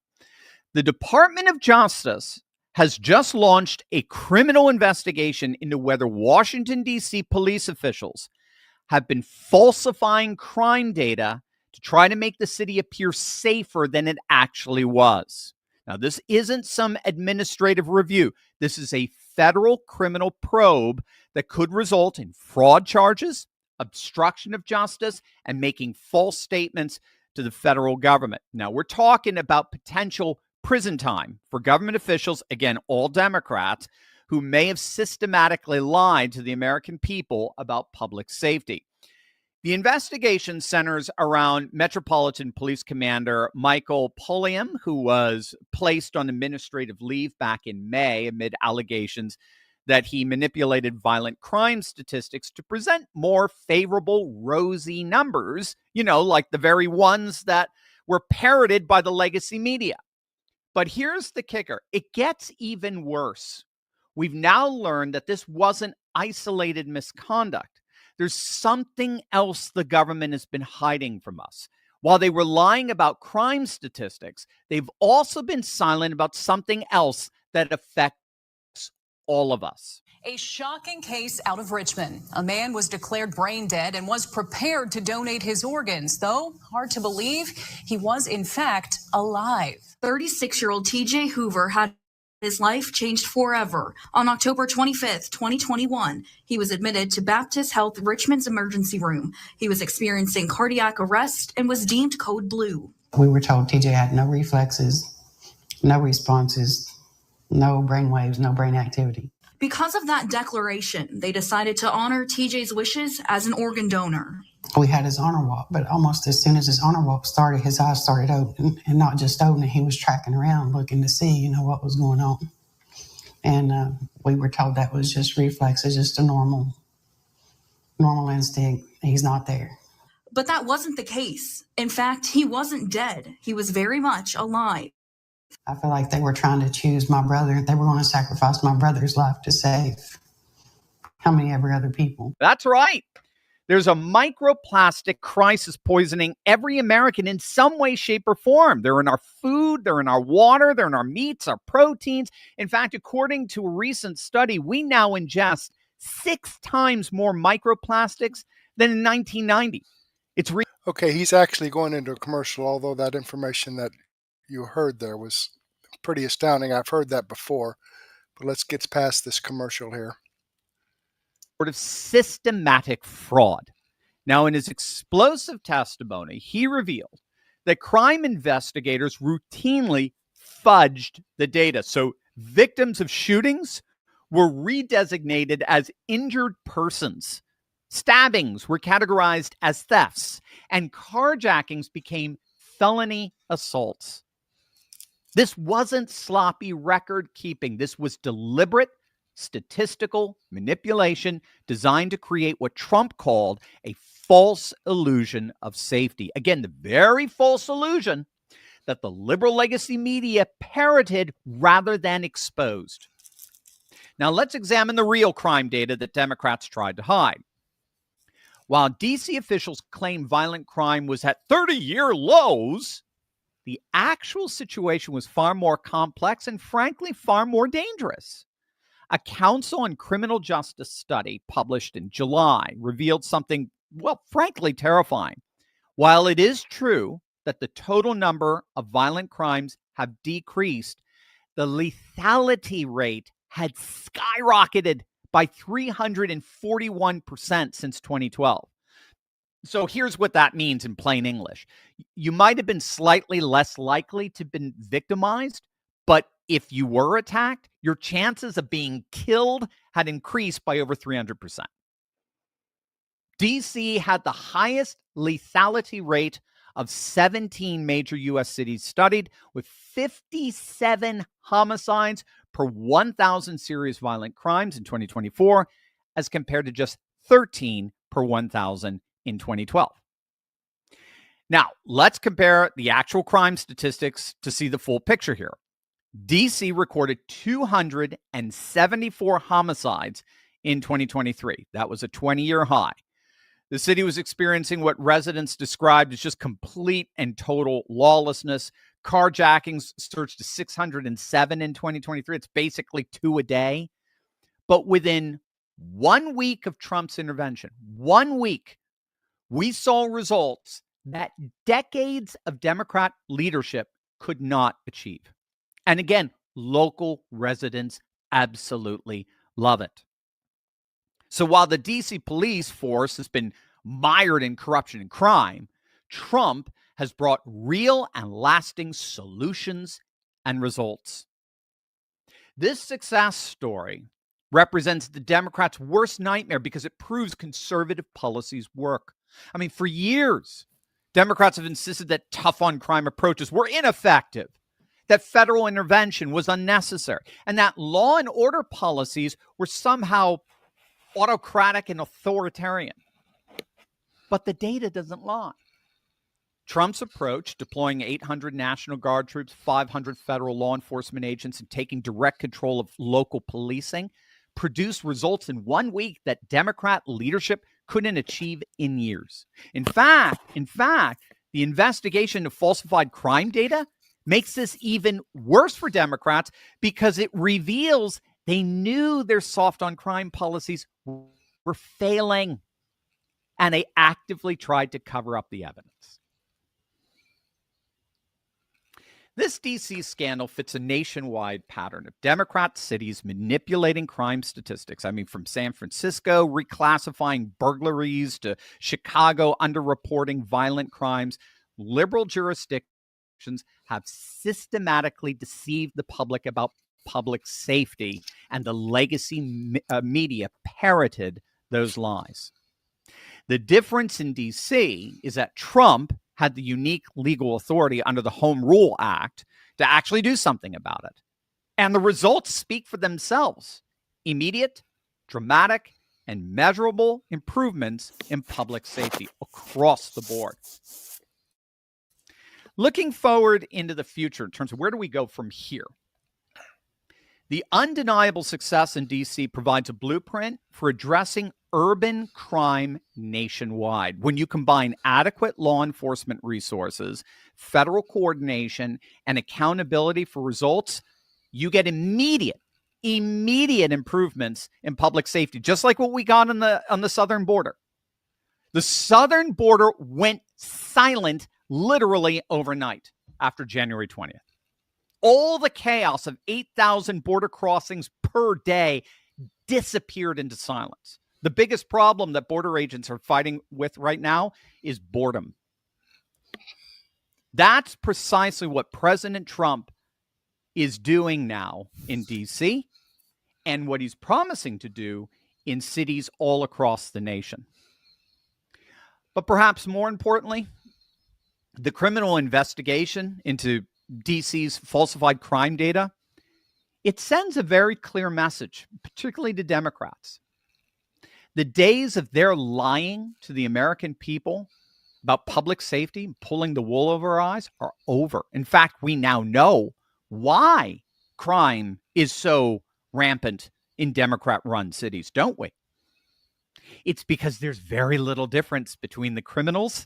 The Department of Justice has just launched a criminal investigation into whether Washington, D.C. police officials have been falsifying crime data to try to make the city appear safer than it actually was. Now, this isn't some administrative review. This is a federal criminal probe that could result in fraud charges, obstruction of justice, and making false statements to the federal government. Now, we're talking about potential prison time for government officials, again, all Democrats, who may have systematically lied to the American people about public safety. The investigation centers around Metropolitan Police Commander Michael Pulliam, who was placed on administrative leave back in May amid allegations that he manipulated violent crime statistics to present more favorable, rosy numbers, like the very ones that were parroted by the legacy media. But here's the kicker. It gets even worse. We've now learned that this wasn't isolated misconduct. There's something else the government has been hiding from us. While they were lying about crime statistics, they've also been silent about something else that affects all of us. A shocking case out of Richmond. A man was declared brain dead and was prepared to donate his organs, though hard to believe he was in fact alive. 36-year-old TJ Hoover had his life changed forever. On October 25th, 2021, he was admitted to Baptist Health Richmond's emergency room. He was experiencing cardiac arrest and was deemed code blue. We were told TJ had no reflexes, no responses, no brain waves, no brain activity. Because of that declaration, they decided to honor TJ's wishes as an organ donor. We had his honor walk, but almost as soon as his honor walk started, his eyes started opening, and not just opening, he was tracking around looking to see, what was going on. And we were told that was just reflexes, just a normal instinct. He's not there. But that wasn't the case. In fact, he wasn't dead. He was very much alive. I feel like they were trying to choose my brother. They were going to sacrifice my brother's life to save how many every other people. That's right. There's a microplastic crisis poisoning every American in some way, shape, or form. They're in our food, they're in our water, they're in our meats, our proteins. In fact, according to a recent study, we now ingest 6 times more microplastics than in 1990. Okay, he's actually going into a commercial, although that information that you heard there was pretty astounding. I've heard that before, but let's get past this commercial here. Of systematic fraud. Now, in his explosive testimony, he revealed that crime investigators routinely fudged the data. So victims of shootings were redesignated as injured persons. Stabbings were categorized as thefts, and carjackings became felony assaults. This wasn't sloppy record keeping. This was deliberate statistical manipulation designed to create what Trump called a false illusion of safety. Again, the very false illusion that the liberal legacy media parroted rather than exposed. Now, let's examine the real crime data that Democrats tried to hide. While D.C. officials claim violent crime was at 30-year lows, the actual situation was far more complex and, frankly, far more dangerous. A Council on Criminal Justice study published in July revealed something, frankly terrifying. While it is true that the total number of violent crimes have decreased, the lethality rate had skyrocketed by 341% since 2012. So here's what that means in plain English. You might have been slightly less likely to have been victimized, but if you were attacked, your chances of being killed had increased by over 300%. DC had the highest lethality rate of 17 major U.S. cities studied, with 57 homicides per 1,000 serious violent crimes in 2024, as compared to just 13 per 1,000 in 2012. Now, let's compare the actual crime statistics to see the full picture here. DC recorded 274 homicides in 2023. That was a 20-year high. The city was experiencing what residents described as just complete and total lawlessness. Carjackings surged to 607 in 2023. It's basically 2 a day. But within 1 week of Trump's intervention, 1 week, we saw results that decades of Democrat leadership could not achieve. And again, local residents absolutely love it. So while the DC police force has been mired in corruption and crime, Trump has brought real and lasting solutions and results. This success story represents the Democrats' worst nightmare because it proves conservative policies work. I mean, for years, Democrats have insisted that tough on crime approaches were ineffective, that federal intervention was unnecessary, and that law and order policies were somehow autocratic and authoritarian. But the data doesn't lie. Trump's approach, deploying 800 National Guard troops, 500 federal law enforcement agents, and taking direct control of local policing, produced results in 1 week that Democrat leadership couldn't achieve in years. In fact, the investigation of falsified crime data makes this even worse for Democrats because it reveals they knew their soft on crime policies were failing, and they actively tried to cover up the evidence. This D.C. scandal fits a nationwide pattern of Democrat cities manipulating crime statistics. I mean, from San Francisco reclassifying burglaries to Chicago underreporting violent crimes, liberal jurisdictions have systematically deceived the public about public safety, and the legacy media parroted those lies. The difference in D.C. is that Trump had the unique legal authority under the Home Rule Act to actually do something about it. And the results speak for themselves. Immediate, dramatic, and measurable improvements in public safety across the board. Looking forward into the future in terms of where do we go from here? The undeniable success in D.C. provides a blueprint for addressing urban crime nationwide. When you combine adequate law enforcement resources, federal coordination, and accountability for results, you get immediate improvements in public safety, just like what we got on the southern border. The southern border went silent literally overnight after January 20th. All the chaos of 8,000 border crossings per day disappeared into silence. The biggest problem that border agents are fighting with right now is boredom. That's precisely what President Trump is doing now in D.C. and what he's promising to do in cities all across the nation. But perhaps more importantly, the criminal investigation into D.C.'s falsified crime data, it sends a very clear message, particularly to Democrats. The days of their lying to the American people about public safety and pulling the wool over our eyes are over. In fact, we now know why crime is so rampant in Democrat-run cities, don't we? It's because there's very little difference between the criminals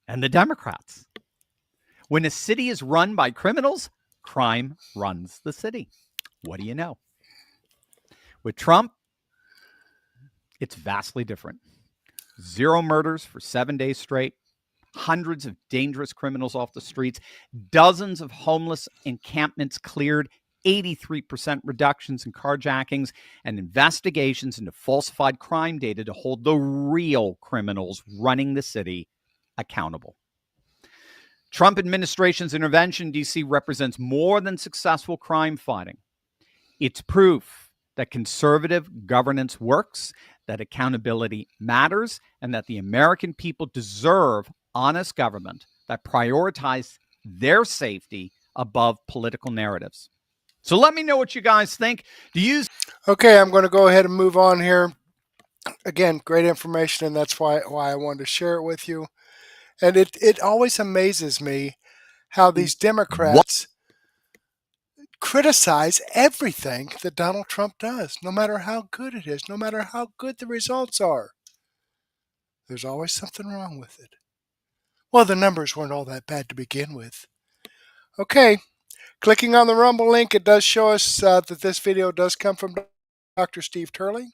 and the Democrats. When a city is run by criminals, crime runs the city. What do you know? With Trump, it's vastly different. 0 murders for 7 days straight, hundreds of dangerous criminals off the streets, dozens of homeless encampments cleared, 83% reductions in carjackings, and investigations into falsified crime data to hold the real criminals running the city accountable. Trump administration's intervention in D.C. represents more than successful crime fighting. It's proof that conservative governance works, that accountability matters, and that the American people deserve honest government that prioritizes their safety above political narratives. So let me know what you guys think. Okay, I'm going to go ahead and move on here. Again, great information, and that's why I wanted to share it with you. And it always amazes me how these Democrats criticize everything that Donald Trump does, no matter how good it is, no matter how good the results are. There's always something wrong with it. Well, the numbers weren't all that bad to begin with. Okay, clicking on the Rumble link, it does show us that this video does come from Dr. Steve Turley.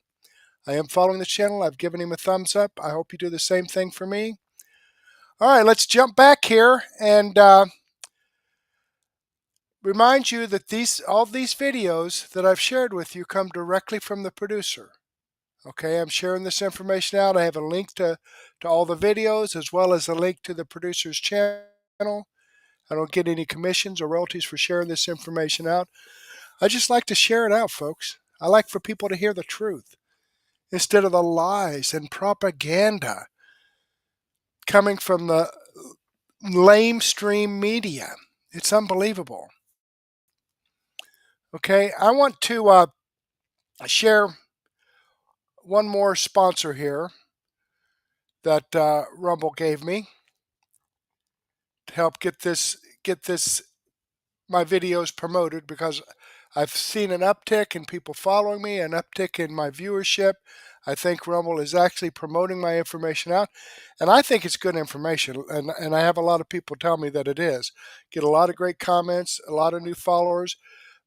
I am following the channel. I've given him a thumbs up. I hope you do the same thing for me. All right, let's jump back here and remind you that all these videos that I've shared with you come directly from the producer. Okay, I'm sharing this information out. I have a link to all the videos as well as a link to the producer's channel. I don't get any commissions or royalties for sharing this information out. I just like to share it out, folks. I like for people to hear the truth instead of the lies and propaganda coming from the lamestream media. It's unbelievable. Okay, I want to share one more sponsor here that Rumble gave me to help get this my videos promoted, because I've seen an uptick in people following me, an uptick in my viewership. I think Rumble is actually promoting my information out, and I think it's good information, and I have a lot of people tell me that it is. Get a lot of great comments, a lot of new followers.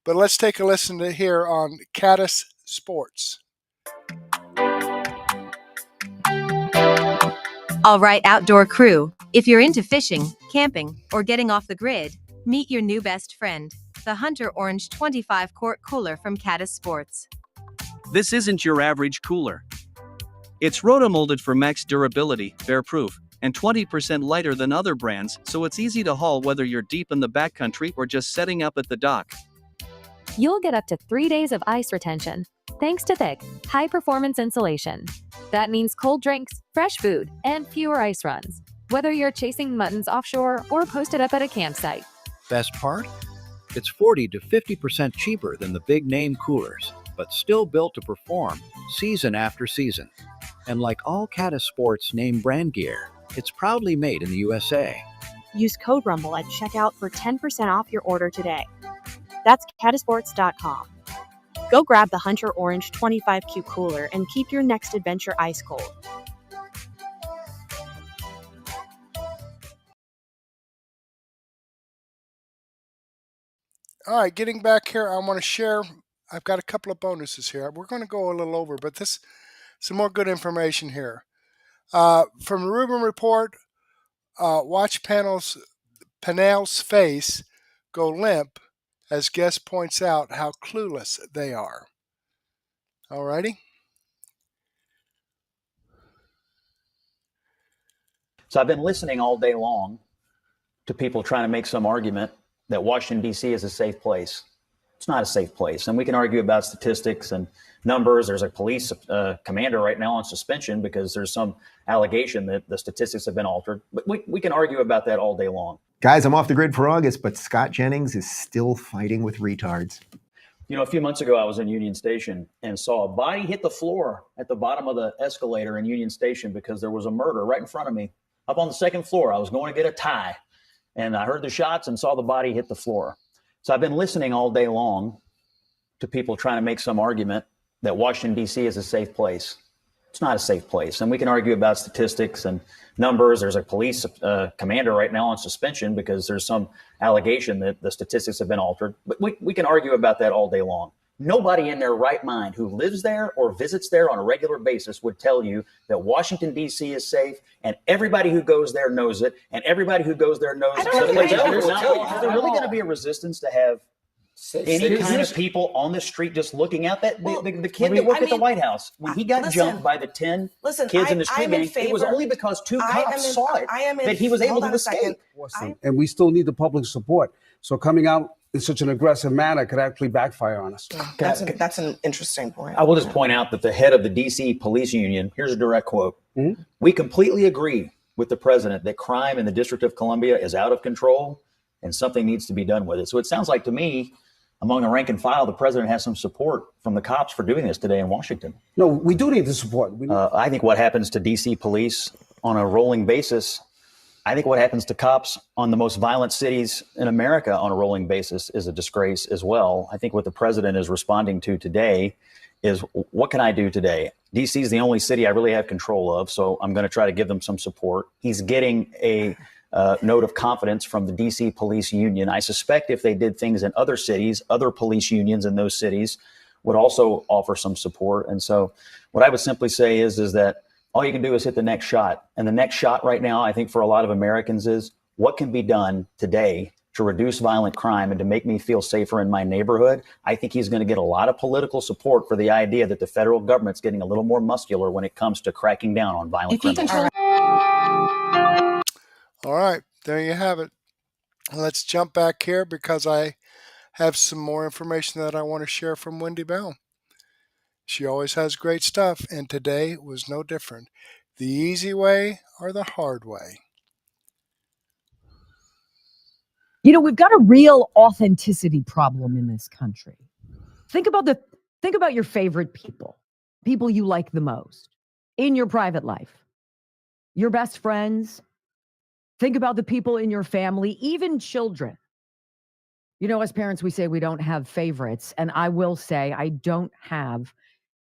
But let's take a listen to here on Candace Sports. All right, outdoor crew, if you're into fishing, camping, or getting off the grid, meet your new best friend, the Hunter Orange 25-quart cooler from Candace Sports. This isn't your average cooler. It's rotomolded for max durability, bear-proof, and 20% lighter than other brands, so it's easy to haul whether you're deep in the backcountry or just setting up at the dock. You'll get up to 3 days of ice retention, thanks to thick, high-performance insulation. That means cold drinks, fresh food, and fewer ice runs, whether you're chasing muttons offshore or posted up at a campsite. Best part? It's 40 to 50% cheaper than the big-name coolers, but still built to perform season after season. And like all Candace Sports name brand gear, it's proudly made in the USA. Use code RUMBLE at checkout for 10% off your order today. That's cadasports.com. Go grab the Hunter Orange 25Q cooler and keep your next adventure ice cold. All right, getting back here, I want to share. I've got a couple of bonuses here. We're going to go a little over, but this some more good information here. From the Rubin report, watch Panel's face go limp as guest points out how clueless they are. Alrighty. So I've been listening all day long to people trying to make some argument that Washington, D.C. is a safe place. It's not a safe place. And we can argue about statistics and numbers. There's a police commander right now on suspension because there's some allegation that the statistics have been altered. But we can argue about that all day long. Guys, I'm off the grid for August, but Scott Jennings is still fighting with retards. You know, a few months ago, I was in Union Station and saw a body hit the floor at the bottom of the escalator in Union Station because there was a murder right in front of me. Up on the second floor, I was going to get a tie, and I heard the shots and saw the body hit the floor. So I've been listening all day long to people trying to make some argument that Washington, D.C. is a safe place. It's not a safe place. And we can argue about statistics and numbers. There's a police commander right now on suspension because there's some allegation that the statistics have been altered. But we can argue about that all day long. Nobody in their right mind who lives there or visits there on a regular basis would tell you that Washington, D.C. is safe, and everybody who goes there knows it, and everybody who goes there knows it. So is there really going to be a resistance to have any kind of people on the street just looking out? The kid that worked at the White House, when he got jumped by the 10 kids in the street gang, it was only because two cops saw it that he was able to escape. And we still need the public support. So coming out in such an aggressive manner could actually backfire on us. That's an interesting point. I will just point out that the head of the D.C. Police Union, here's a direct quote. Mm-hmm. We completely agree with the president that crime in the District of Columbia is out of control and something needs to be done with it. So it sounds like to me, among the rank and file, the president has some support from the cops for doing this today in Washington. No, we do need the support. I think what happens to D.C. police on a rolling basis, I think what happens to cops on the most violent cities in America on a rolling basis is a disgrace as well. I think what the president is responding to today is, what can I do today? D.C. is the only city I really have control of, so I'm going to try to give them some support. He's getting a note of confidence from the D.C. Police Union. I suspect if they did things in other cities, other police unions in those cities would also offer some support. And so what I would simply say is that all you can do is hit the next shot. And the next shot right now, I think for a lot of Americans is, what can be done today to reduce violent crime and to make me feel safer in my neighborhood? I think he's going to get a lot of political support for the idea that the federal government's getting a little more muscular when it comes to cracking down on violent criminals. All right, there you have it. Let's jump back here because I have some more information that I want to share from Wendy Bell. She always has great stuff, and today was no different. the easy way or the hard way. You know, we've got a real authenticity problem in this country. Think about your favorite people you like the most in your private life, your best friends. Think about the people in your family, even children. You know, as parents, we say we don't have favorites. And I will say I don't have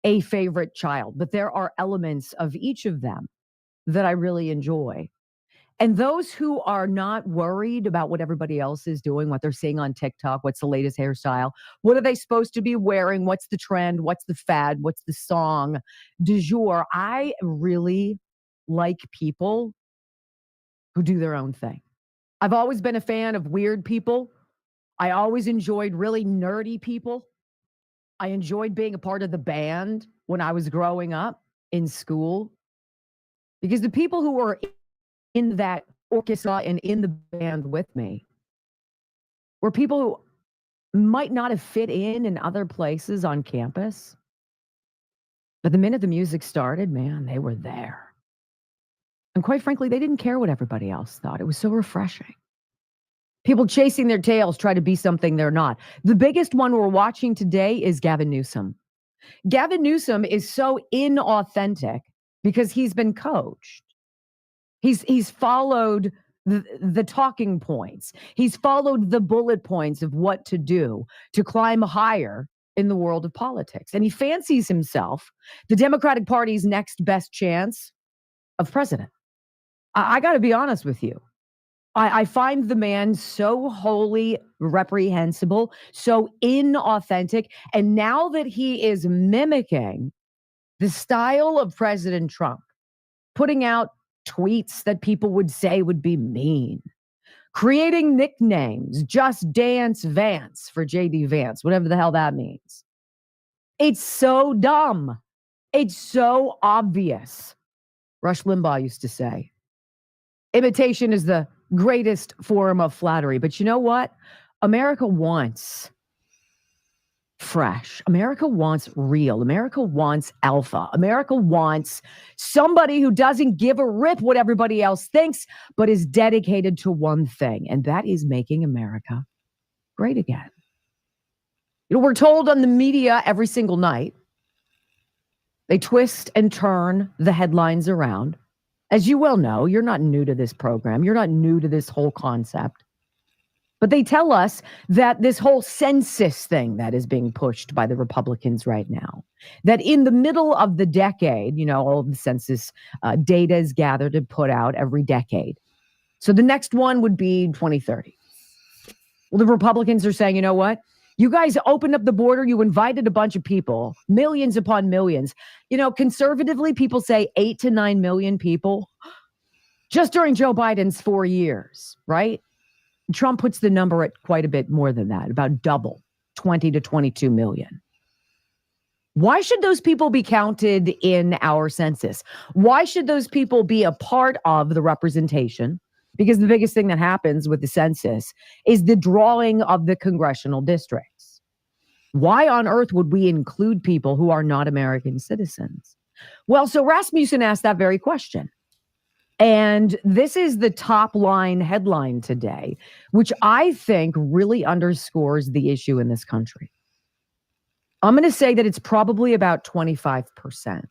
a favorite child, but there are elements of each of them that I really enjoy. And those who are not worried about what everybody else is doing, what they're seeing on TikTok, what's the latest hairstyle, what are they supposed to be wearing, what's the trend, what's the fad, what's the song du jour, I really like people who do their own thing. I've always been a fan of weird people. I always enjoyed really nerdy people. I enjoyed being a part of the band when I was growing up in school, because the people who were in that orchestra and in the band with me were people who might not have fit in other places on campus. But the minute the music started, man, they were there. And quite frankly, they didn't care what everybody else thought. It was so refreshing. People chasing their tails try to be something they're not. The biggest one we're watching today is Gavin Newsom. Gavin Newsom is so inauthentic because he's been coached. He's followed the talking points. He's followed the bullet points of what to do to climb higher in the world of politics. And he fancies himself the Democratic Party's next best chance of president. I got to be honest with you. I find the man so wholly reprehensible, so inauthentic. And now that he is mimicking the style of President Trump, putting out tweets that people would say would be mean, creating nicknames, Just Dance Vance for JD Vance, whatever the hell that means. It's so dumb. It's so obvious. Rush Limbaugh used to say, imitation is the greatest form of flattery. But you know what? America wants fresh. America wants real. America wants alpha. America wants somebody who doesn't give a rip what everybody else thinks, but is dedicated to one thing, and that is making America great again. You know, we're told on the media every single night, they twist and turn the headlines around. As you well know, you're not new to this program. You're not new to this whole concept. But they tell us that this whole census thing that is being pushed by the Republicans right now, that in the middle of the decade, you know, all of the census data is gathered and put out every decade. So the next one would be 2030. Well, the Republicans are saying, you know what? You guys opened up the border. You invited a bunch of people, millions upon millions. You know, conservatively, people say 8 to 9 million people just during Joe Biden's 4 years, right? Trump puts the number at quite a bit more than that, about double, 20 to 22 million. Why should those people be counted in our census? Why should those people be a part of the representation? Because the biggest thing that happens with the census is the drawing of the congressional districts. Why on earth would we include people who are not American citizens? Well, so Rasmussen asked that very question. And this is the top line headline today, which I think really underscores the issue in this country. I'm going to say that it's probably about 25%.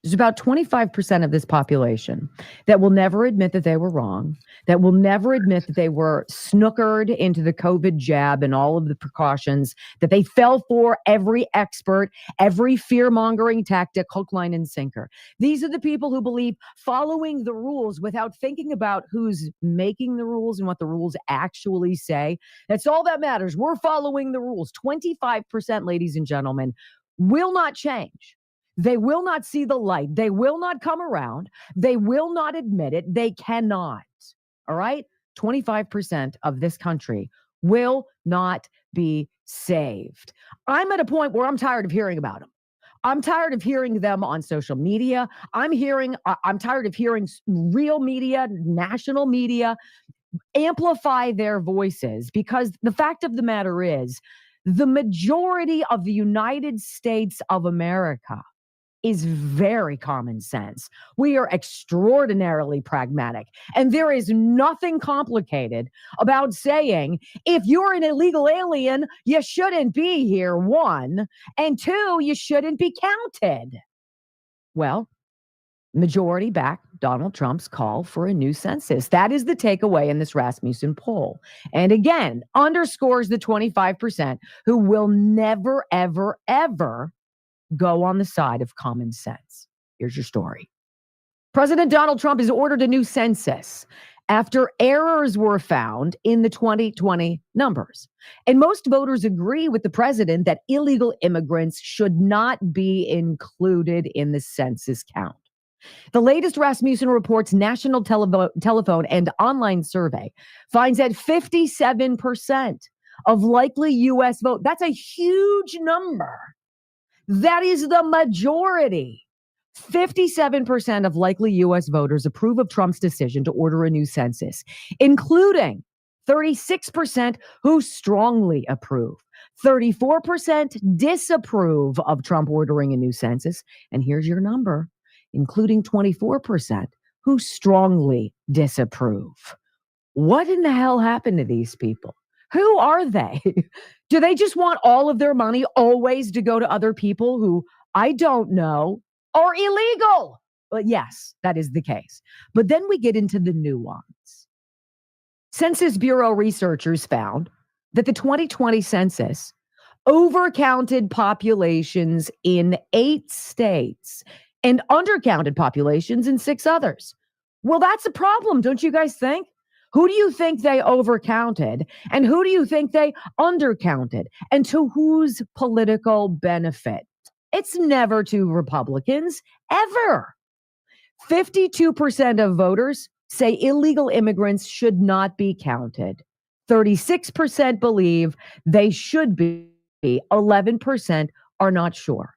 There's about 25% of this population that will never admit that they were wrong, that will never admit that they were snookered into the COVID jab and all of the precautions, that they fell for every expert, every fear-mongering tactic, hook, line, and sinker. These are the people who believe following the rules without thinking about who's making the rules and what the rules actually say. That's all that matters. We're following the rules. 25%, ladies and gentlemen, will not change. They will not see the light. They will not come around. They will not admit it. They cannot. All right? 25% of this country will not be saved. I'm at a point where I'm tired of hearing about them. I'm tired of hearing them on social media. I'm tired of hearing real media, national media, amplify their voices, because the fact of the matter is the majority of the United States of America is very common sense. We are extraordinarily pragmatic. And there is nothing complicated about saying, if you're an illegal alien, you shouldn't be here, one, and two, you shouldn't be counted. Well, majority back Donald Trump's call for a new census. That is the takeaway in this Rasmussen poll. And again, underscores the 25% who will never, ever, ever go on the side of common sense. Here's your story. President Donald Trump has ordered a new census after errors were found in the 2020 numbers. And most voters agree with the president that illegal immigrants should not be included in the census count. The latest Rasmussen Reports national telephone and online survey finds that 57% of likely U.S. vote, that's a huge number. That is the majority. 57% of likely U.S. voters approve of Trump's decision to order a new census, including 36% who strongly approve, 34% disapprove of Trump ordering a new census, and here's your number, including 24% who strongly disapprove. What in the hell happened to these people? Who are they? Do they just want all of their money always to go to other people who, I don't know, are illegal? Well, yes, that is the case. But then we get into the nuance. Census Bureau researchers found that the 2020 census overcounted populations in 8 states and undercounted populations in 6 others. Well, that's a problem, don't you guys think? Who do you think they overcounted? And who do you think they undercounted? And to whose political benefit? It's never to Republicans, ever. 52% of voters say illegal immigrants should not be counted. 36% believe they should be. 11% are not sure.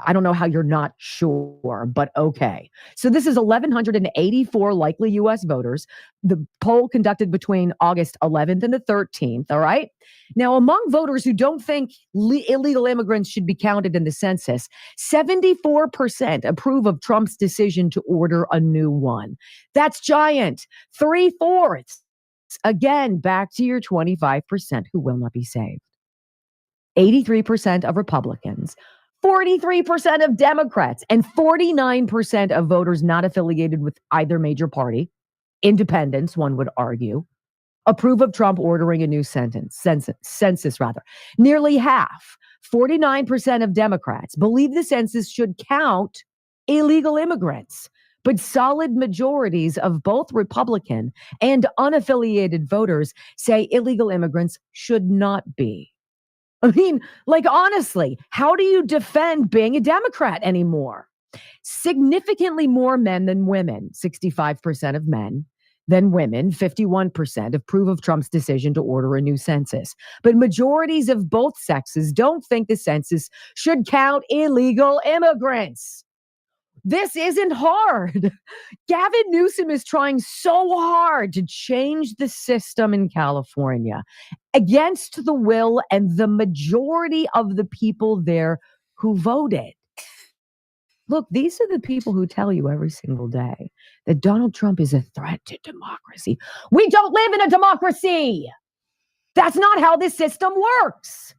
I don't know how you're not sure, but okay. So this is 1,184 likely U.S. voters. The poll conducted between August 11th and the 13th, all right? Now, among voters who don't think illegal immigrants should be counted in the census, 74% approve of Trump's decision to order a new one. That's giant. 3/4. Again, back to your 25% who will not be saved. 83% of Republicans, 43% of Democrats, and 49% of voters not affiliated with either major party, independents, one would argue, approve of Trump ordering a new census. Nearly half, 49% of Democrats, believe the census should count illegal immigrants, but solid majorities of both Republican and unaffiliated voters say illegal immigrants should not be. I mean, like, honestly, how do you defend being a Democrat anymore? Significantly more men than women, 65% of men than women, 51% approve of Trump's decision to order a new census. But majorities of both sexes don't think the census should count illegal immigrants. This isn't hard. Gavin Newsom is trying so hard to change the system in California against the will and the majority of the people there who voted. Look, these are the people who tell you every single day that Donald Trump is a threat to democracy. We don't live in a democracy. That's not how this system works.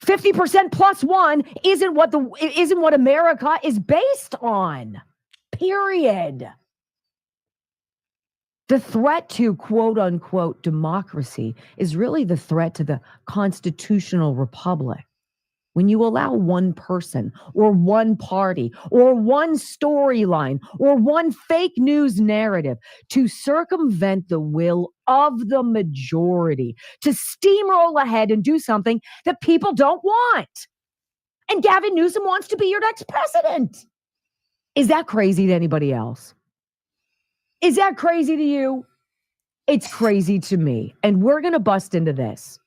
50% plus one isn't what America is based on. Period. The threat to quote unquote democracy is really the threat to the constitutional republic. When you allow one person or one party or one storyline or one fake news narrative to circumvent the will of the majority, to steamroll ahead and do something that people don't want. And Gavin Newsom wants to be your next president. Is that crazy to anybody else? Is that crazy to you? It's crazy to me. And we're going to bust into this.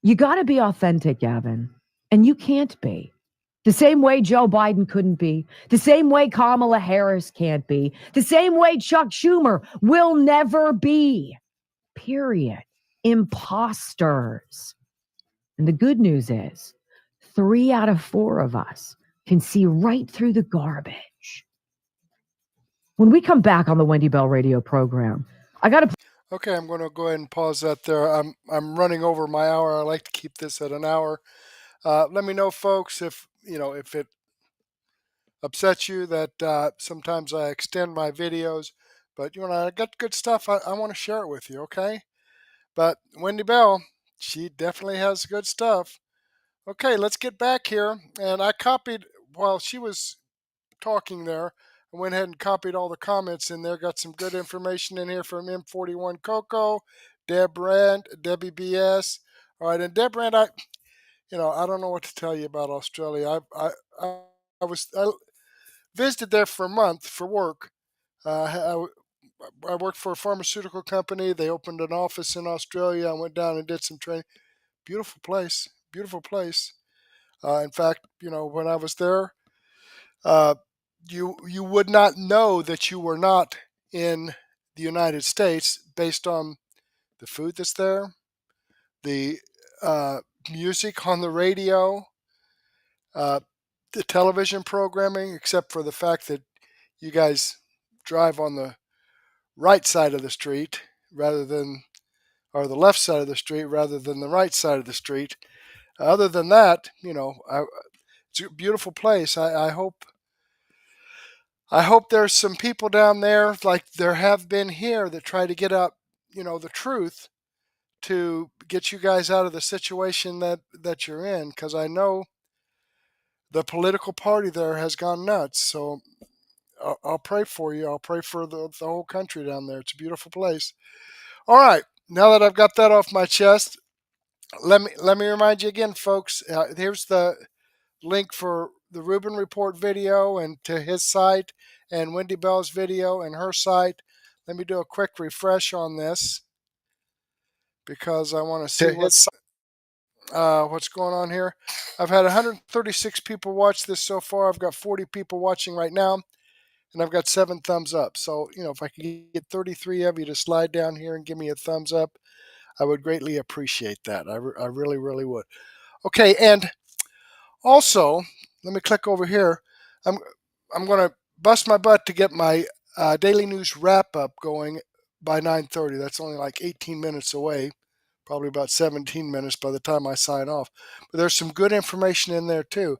You got to be authentic, Gavin. And you can't be. The same way Joe Biden couldn't be. The same way Kamala Harris can't be. The same way Chuck Schumer will never be. Period. Imposters. And the good news is 3 out of 4 of us can see right through the garbage. When we come back on the Wendy Bell radio program, I got to... Okay, I'm going to go ahead and pause that there. I'm running over my hour. I like to keep this at an hour. Let me know, folks, if it upsets you that sometimes I extend my videos, but I got good stuff. I want to share it with you, okay? But Wendy Bell, she definitely has good stuff. Okay, let's get back here. And I copied, while she was talking there, I went ahead and copied all the comments in there. Got some good information in here from M41 Coco, Deb Rand, Debbie BS. All right, and Deb Rand, I don't know what to tell you about Australia. I visited there for a month for work. I worked for a pharmaceutical company. They opened an office in Australia. I went down and did some training. Beautiful place. Beautiful place. In fact, when I was there, you would not know that you were not in the United States based on the food that's there, the music on the radio, the television programming, except for the fact that you guys drive on the right side of the street or the left side of the street rather than the right side of the street. Other than that, it's a beautiful place. I hope there's some people down there like there have been here that try to get out, the truth to get you guys out of the situation that you're in, because I know the political party there has gone nuts. So I'll pray for you. I'll pray for the whole country down there. It's a beautiful place. All right. Now that I've got that off my chest, let me remind you again, folks. Here's the link for the Rubin Report video and to his site, and Wendy Bell's video and her site. Let me do a quick refresh on this because I want to see what's going on here. I've had 136 people watch this so far. I've got 40 people watching right now, and I've got 7 thumbs up. So, if I could get 33 of you to slide down here and give me a thumbs up, I would greatly appreciate that. I really, really would. Okay, and also, let me click over here. I'm going to bust my butt to get my daily news wrap-up going by 9:30. That's only like 18 minutes away, probably about 17 minutes by the time I sign off. But there's some good information in there, too.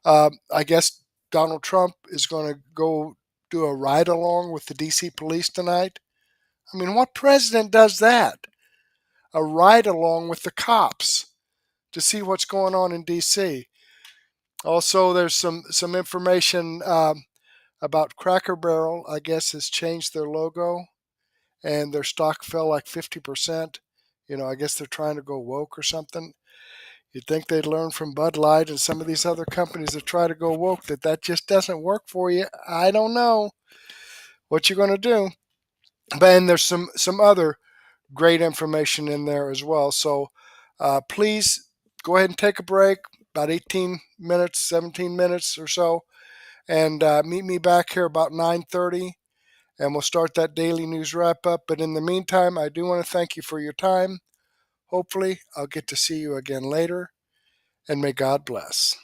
I guess Donald Trump is going to go do a ride-along with the D.C. police tonight. I mean, what president does that? A ride-along with the cops to see what's going on in D.C. Also, there's some information about Cracker Barrel. I guess has changed their logo, and their stock fell like 50%. I guess they're trying to go woke or something. You'd think they'd learn from Bud Light and some of these other companies that try to go woke that just doesn't work for you. I don't know what you're going to do. And there's some other great information in there as well. So please go ahead and take a break, about 18 minutes, 17 minutes or so, and meet me back here about 9:30, and we'll start that daily news wrap-up. But in the meantime, I do want to thank you for your time. Hopefully, I'll get to see you again later, and may God bless.